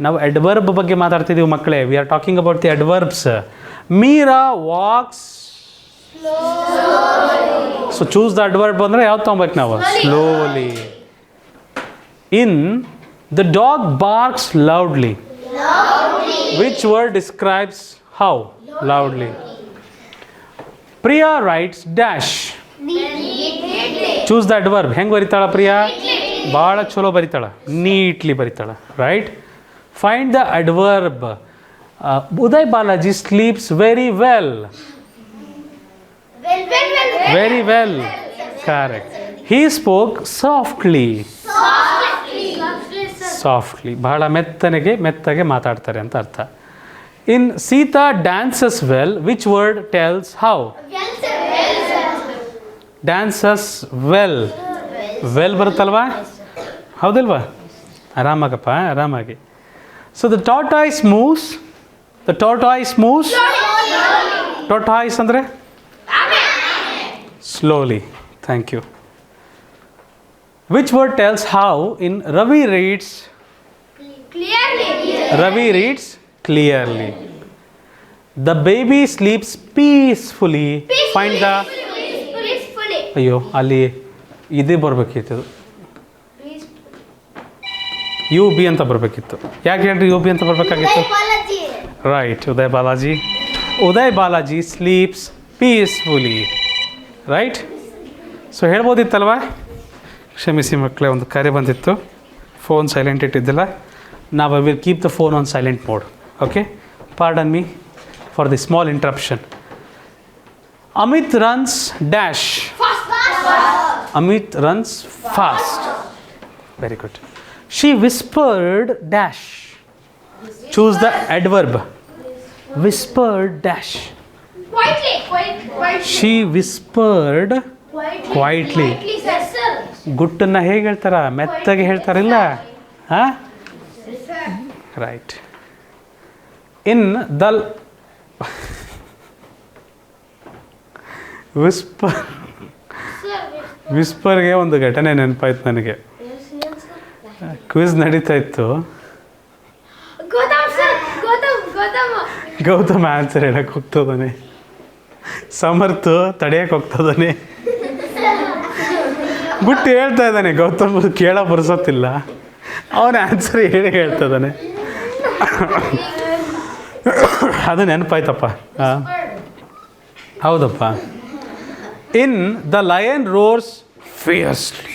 ನಾವು ಅಡ್ವರ್ಬ್ ಬಗ್ಗೆ ಮಾತಾಡ್ತಿದ್ದೀವಿ ಮಕ್ಕಳೇ. We are talking about the adverbs. Meera walks. So choose the adverb ಅಂದರೆ ಯಾವ್ದು ತೊಗೊಬೇಕು ನಾವು? Slowly. In the dog barks loudly. Which word describes how loudly? Priya writes dash. Choose the adverb. ಹೆಂಗೆ ಬರಿತಾಳ ಪ್ರಿಯಾ? ಭಾಳ ಚಲೋ ಬರಿತಾಳ, ನೀಟ್ಲಿ ಬರಿತಾಳ. Right. Find the adverb. Uday Balaji sleeps very well. Very well. Correct. He spoke softly. Softly, ಬಹಳ ಮೆತ್ತಗೆ ಮಾತಾಡ್ತಾರೆ ಅಂತ ಅರ್ಥ. In Sita dances well, which word tells how? Dances well, well ಬರುತ್ತಲ್ವಾ, ಹೌದಲ್ವಾ? ಆರಾಮಾಗಿ. So the tortoise moves, tortoise ಅಂದರೆ slowly. Thank you. Which word tells how in Ravi reads clearly. The baby sleeps peacefully. Find the ಅಯ್ಯೋ ಅಲ್ಲಿ ಇದೇ ಬರಬೇಕಿತ್ತು, you ಬಿ ಅಂತ ಬರಬೇಕಿತ್ತು. ಯಾಕೆ ಹೇಳ್ರಿ ಯು ಬಿ ಅಂತ ಬರಬೇಕಾಗಿತ್ತು? Right, Uday Balaji sleeps peacefully. Right. So ಹೇಳ್ಬೋದಿತ್ತಲ್ವಾ? ಕ್ಷಮಿಸಿ ಮಕ್ಕಳೇ, ಒಂದು ಕರೆ ಬಂದಿತ್ತು, ಫೋನ್ ಸೈಲೆಂಟ್ ಇಟ್ಟಿದ್ದಿಲ್ಲ. ನಾವು I will keep the phone on silent mode. Okay, pardon me for the small interruption. Amit runs dash. Amit runs fast. Very good. She whispered dash. Choose the adverb. Whispered dash. She whispered quietly. ಗುಟ್ಟನ್ನು ಹೇಗೆ ಹೇಳ್ತಾರ? ಮೆತ್ತಗೆ ಹೇಳ್ತಾರಿಲ್ಲ. ಹಾಂ, right. In the ವಿಸ್ಪರ್ಗೆ ಒಂದು ಘಟನೆ ನೆನಪಾಯ್ತು ನನಗೆ. Quiz ನಡೀತಾ ಇತ್ತು, ಗೌತಮ್ ಆನ್ಸರ್ ಹೇಳಕ್ಕೆ ಹೋಗ್ತದಾನೆ, ಸಮರ್ಥ ತಡೆಯಕ್ಕೆ ಹೋಗ್ತದಾನೆ, ಗುಟ್ಟು ಹೇಳ್ತಾ ಇದ್ದಾನೆ. ಗೌತಮ್ ಕೇಳೋ ಬರ್ಸೋತಿಲ್ಲ, ಅವನ ಆನ್ಸರ್ ಹೇಳ್ತದಾನೆ. ಅದು ನೆನಪಾಯ್ತಪ್ಪ. ಹೌದಪ್ಪ. In the lion roars fiercely.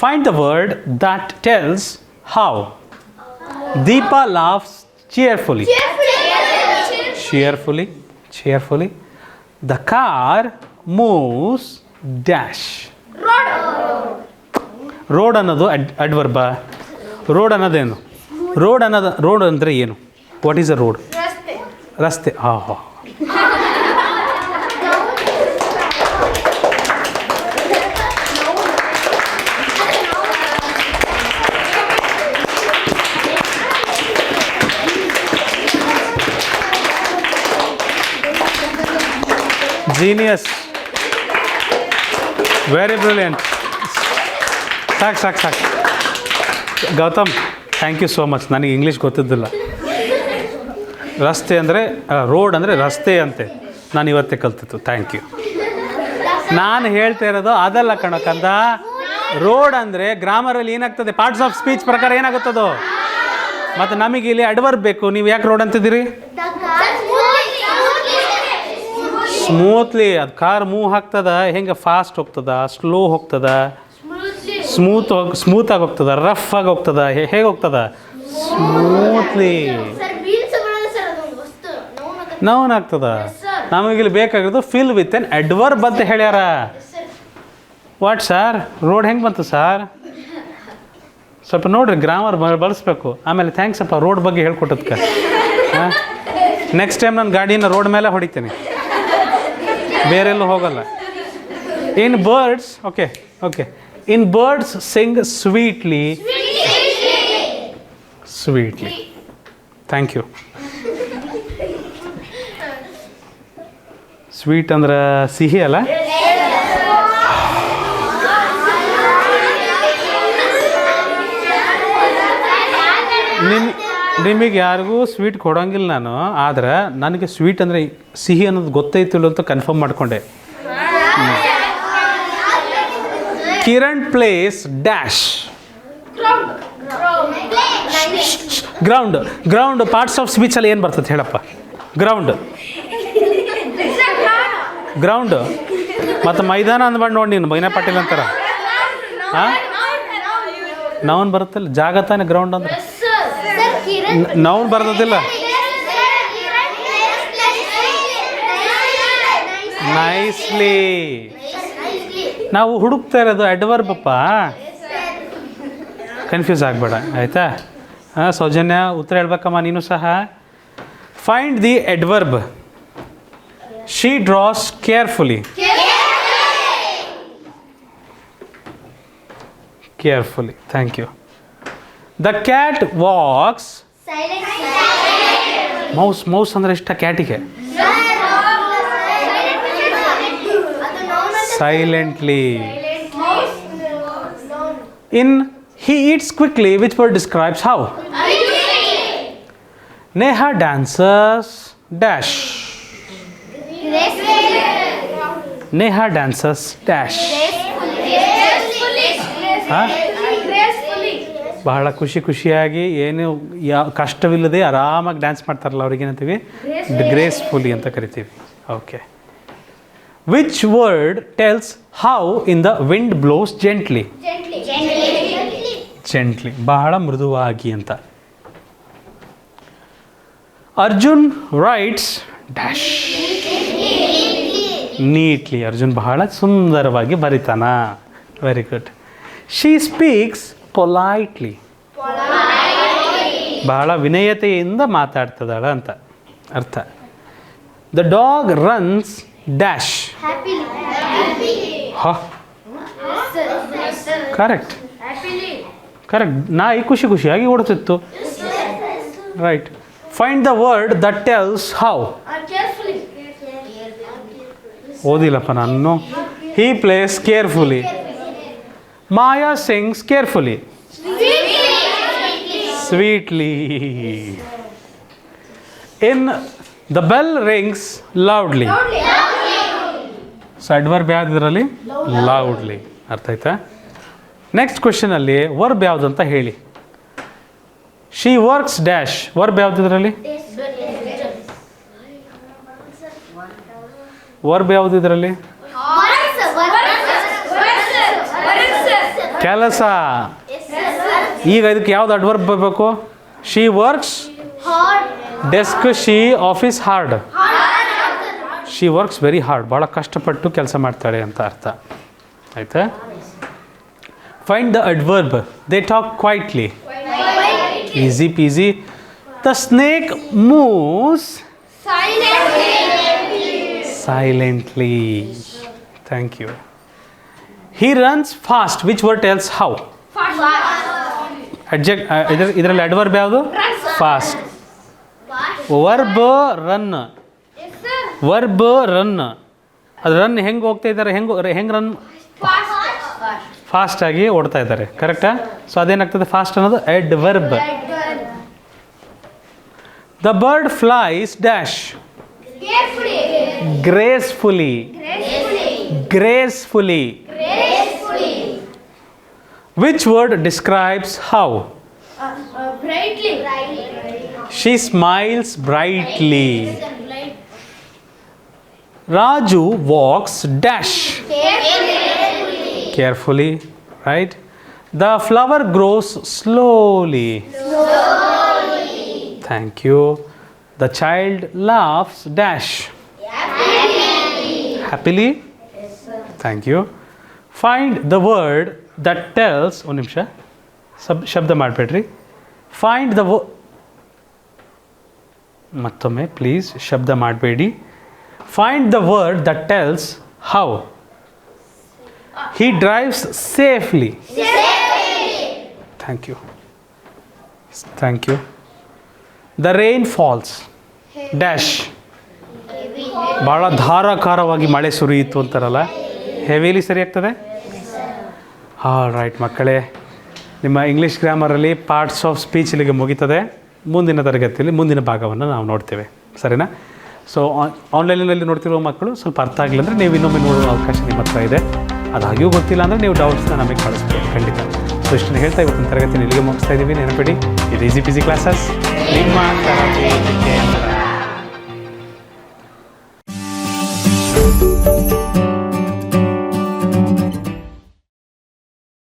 Find the word that tells how. Deepa laughs cheerfully. The car moves dash. Road ಅನ್ನೋದು ಅಡ್ವರ್ಬ. ರೋಡ್ ಅನ್ನೋದೇನು? ರೋಡ್ ಅಂದರೆ ಏನು? What is a road? ರಸ್ತೆ. ಹಾಂ. Genius, very brilliant. ಸಾಕು Gautam, thank you so much. ನನಗೆ ಇಂಗ್ಲೀಷ್ ಗೊತ್ತಿದ್ದಿಲ್ಲ. ರಸ್ತೆ ಅಂದರೆ ರೋಡ್ ಅಂದರೆ ರಸ್ತೆ ಅಂತೆ, ನಾನು ಇವತ್ತೇ ಕಲ್ತಿತ್ತು. Thank you. ನಾನು ಹೇಳ್ತಾ ಇರೋದು ಅದಲ್ಲ ಕಣಕ್ಕಂದ. ರೋಡ್ ಅಂದರೆ ಗ್ರಾಮರಲ್ಲಿ ಏನಾಗ್ತದೆ, ಪಾರ್ಟ್ಸ್ ಆಫ್ ಸ್ಪೀಚ್ ಪ್ರಕಾರ ಏನಾಗುತ್ತದೋ. ಮತ್ತು ನಮಗೆ ಇಲ್ಲಿ ಅಡ್ವರ್ಬ್ ಬೇಕು. ನೀವು ಯಾಕೆ ರೋಡ್ ಅಂತಿದ್ದೀರಿ? ಸ್ಮೂತ್ಲಿ. ಅದು ಕಾರ್ ಮೂವ್ ಆಗ್ತದ, ಹೆಂಗೆ ಫಾಸ್ಟ್ ಹೋಗ್ತದ, ಸ್ಲೋ ಹೋಗ್ತದ, ಸ್ಮೂತಾಗಿ ಹೋಗ್ತದ, ರಫ್ ಆಗಿ ಹೋಗ್ತದ, ಹೇಗೆ ಹೋಗ್ತದ? ಸ್ಮೂತ್ಲಿ. ನೌನ್ ಆಗ್ತದ. ನಮಗಿಲ್ಲಿ ಬೇಕಾಗಿರೋದು ಫಿಲ್ ವಿತ್ ಎನ್ ಅಡ್ವರ್ಬ್ ಅಂತ ಹೇಳ್ಯಾರ. ವಾಟ್ ಸರ್, ರೋಡ್ ಹೆಂಗೆ ಬಂತು ಸರ್? ಸ್ವಲ್ಪ ನೋಡ್ರಿ, ಗ್ರಾಮರ್ ಬಳಸ್ಬೇಕು. ಆಮೇಲೆ ಥ್ಯಾಂಕ್ಸ್ ಅಪ್ಪ ರೋಡ್ ಬಗ್ಗೆ ಹೇಳ್ಕೊಟ್ಟದ್ಕೆ. ಹಾಂ, ನೆಕ್ಸ್ಟ್ ಟೈಮ್ ನಾನು ಗಾಡಿನ ರೋಡ್ ಮೇಲೆ ಹೊಡಿತೀನಿ, ಬೇರೆಲ್ಲೂ ಹೋಗಲ್ಲ. In birds, okay, in birds sing sweetly. Thank you. Sweet ಅಂದ್ರೆ ಸಿಹಿ ಅಲ್ಲ? ನಿಮಗೆ ಯಾರಿಗೂ ಸ್ವೀಟ್ ಕೊಡೋಂಗಿಲ್ಲ ನಾನು. ಆದ್ರೆ ನನಗೆ ಸ್ವೀಟ್ ಅಂದರೆ ಸಿಹಿ ಅನ್ನೋದು ಗೊತ್ತೈತಿಲ್ಲ ಅಂತ ಕನ್ಫರ್ಮ್ ಮಾಡಿಕೊಂಡೆ. Kiran plays dash. Ground parts of ಸ್ಪೀಚಲ್ಲಿ ಏನು ಬರ್ತದೆ ಹೇಳಪ್ಪ? ಗ್ರೌಂಡ್ ಮತ್ತು ಮೈದಾನ ಅಂದ್ಬಂಡು ನೋಡಿ ನೀನು, ಬೈನಾ ಪಾಟೀಲ್ ಅಂತಾರ. ಹಾಂ, ನೌನ್ ಬರುತ್ತಲ್ಲ, ಜಾಗ ತಾನೆ ಗ್ರೌಂಡ್ ಅಂದ್ರೆ. ನೌನ್ ಬರ್ತದಿಲ್ಲ. ನೈಸ್ಲಿ. ನಾವು ಹುಡುಕ್ತಾ ಇರೋದು ಅಡ್ವರ್ಬಪ್ಪ, ಕನ್ಫ್ಯೂಸ್ ಆಗಬೇಡ ಆಯಿತಾ. ಸೌಜನ್ಯ ಉತ್ತರ ಹೇಳ್ಬೇಕಮ್ಮ ನೀನು ಸಹ. Find the adverb. She draws carefully. Carefully, thank you. The cat walks. Mouse ಅಂದರೆ ಇಷ್ಟ ಕ್ಯಾಟಿಗೆ. Silently. In he eats quickly, which word describes how? Neha dances dash. Neha dances dash. ಬಹಳ ಖುಷಿಯಾಗಿ ಏನು ಕಷ್ಟವಿಲ್ಲದೆ ಆರಾಮಾಗಿ ಡ್ಯಾನ್ಸ್ ಮಾಡ್ತಾರಲ್ಲ ಅವ್ರಿಗೇನಂತೀವಿ ಗ್ರೇಸ್ಫುಲಿ ಅಂತ ಕರಿತೀವಿ. Okay. Which word tells how in the wind blows gently. Gently ಬಹಳ ಮೃದುವಾಗಿ ಅಂತ. Arjun writes dash. ನೀಟ್ಲಿ. ಅರ್ಜುನ್ ಬಹಳ ಸುಂದರವಾಗಿ ಬರಿತಾನ. Very good. She speaks politely. ಬಹಳ ವಿನಯತೆಯಿಂದ ಮಾತಾಡ್ತದಾಳ ಅಂತ ಅರ್ಥ. The dog runs dash. Correct correct. ನಾಯಿ ಖುಷಿಯಾಗಿ ಓಡುತ್ತಿತ್ತು. Right. Find the word that tells how. ಓದಿಲ್ಲಪ್ಪ ನಾನು. He plays carefully. Maya sings carefully. Sweetly. In the bell rings loudly. So adverb ಯಾವ್ದು ಇದರಲ್ಲಿ? ಲೌಡ್ಲಿ. ಅರ್ಥ ಆಯ್ತಾ? ನೆಕ್ಸ್ಟ್ ಕ್ವೆಶನಲ್ಲಿ ವರ್ಬ್ ಯಾವುದು ಅಂತ ಹೇಳಿ. She works dash. ವರ್ಬ್ ಯಾವ್ದು ಇದರಲ್ಲಿ? ವರ್ಬ್ ಯಾವುದು ಇದರಲ್ಲಿ? ಕೆಲಸ. ಈಗ ಇದಕ್ಕೆ ಯಾವ್ದು ಅಡ್ವರ್ಬ್ ಬರಬೇಕು? She works desk. She office hard. She works very hard. ಭಾಳ ಕಷ್ಟಪಟ್ಟು ಕೆಲಸ ಮಾಡ್ತಾಳೆ ಅಂತ ಅರ್ಥ ಆಯ್ತಾ. Find the adverb. They talk quietly. Easy peasy. The snake moves silently. Thank you. He runs fast. Which word tells how? ಇದರಲ್ಲಿ adverb ಯಾವುದು? Fast. Verb run. Verb run. ಅದು ರನ್ ಹೆಂಗೆ ಹೋಗ್ತಾ ಇದ್ದಾರೆ? ಹೆಂಗೆ ರನ್? ಫಾಸ್ಟಾಗಿ ಓಡ್ತಾ ಇದ್ದಾರೆ. ಕರೆಕ್ಟಾ? ಸೊ ಅದೇನಾಗ್ತದೆ ಫಾಸ್ಟ್ ಅನ್ನೋದು adverb. The bird flies dash. Gracefully. Gracefully. Which word describes how? Brightly. She smiles brightly. Raju walks dash. Carefully. Right? The flower grows slowly. Thank you. The child laughs dash. Happily. Thank you. Find the word that tells. ಒಂದು ನಿಮಿಷ ಶಬ್ದ ಮಾಡಬೇಡ್ರಿ. Find the ಮತ್ತೊಮ್ಮೆ please ಶಬ್ದ ಮಾಡಬೇಡಿ. Find the word that tells how. He drives safely. Thank you. Thank you. The rain falls dash. ಭಾಳ ಧಾರಾಕಾರವಾಗಿ ಮಳೆ ಸುರಿಯಿತು ಅಂತಾರಲ್ಲ, ಹೆವಿಲಿ ಸರಿ ಆಗ್ತದೆ. ರೈಟ್ ಮಕ್ಕಳೇ, ನಿಮ್ಮ ಇಂಗ್ಲೀಷ್ ಗ್ರಾಮರಲ್ಲಿ ಪಾರ್ಟ್ಸ್ ಆಫ್ ಸ್ಪೀಚ್ ಇಲ್ಲಿಗೆ ಮುಗೀತದೆ. ಮುಂದಿನ ತರಗತಿಯಲ್ಲಿ ಮುಂದಿನ ಭಾಗವನ್ನು ನಾವು ನೋಡ್ತೇವೆ. ಸರಿನಾ? ಸೊ ಆನ್ಲೈನಲ್ಲಿ ನೋಡ್ತಿರೋ ಮಕ್ಕಳು ಸ್ವಲ್ಪ ಅರ್ಥ ಆಗಿಲ್ಲ ಅಂದರೆ ನೀವು ಇನ್ನೊಮ್ಮೆ ನೋಡುವ ಅವಕಾಶ ನಿಮ್ಮ ಹತ್ರ ಇದೆ. ಅದಾಗಿಯೂ ಗೊತ್ತಿಲ್ಲ ಅಂದರೆ ನೀವು ಡೌಟ್ಸ್ನ ನಮಗೆ ಕಳಿಸ್ಬೋದು ಖಂಡಿತ. ಸೊ ಇಷ್ಟನ್ನು ಹೇಳ್ತಾ ಇವತ್ತಿನ ತರಗತಿನ ಇಲ್ಲಿಗೆ ಮುಗಿಸ್ತಾ ಇದ್ದೀವಿ. ನೆನಪಿಡಿ, ಇದು ಈಸಿ ಪಿಸಿ ಕ್ಲಾಸಸ್ ನಿಮ್ಮ ತರಬೇತಿ ಕೇಂದ್ರ.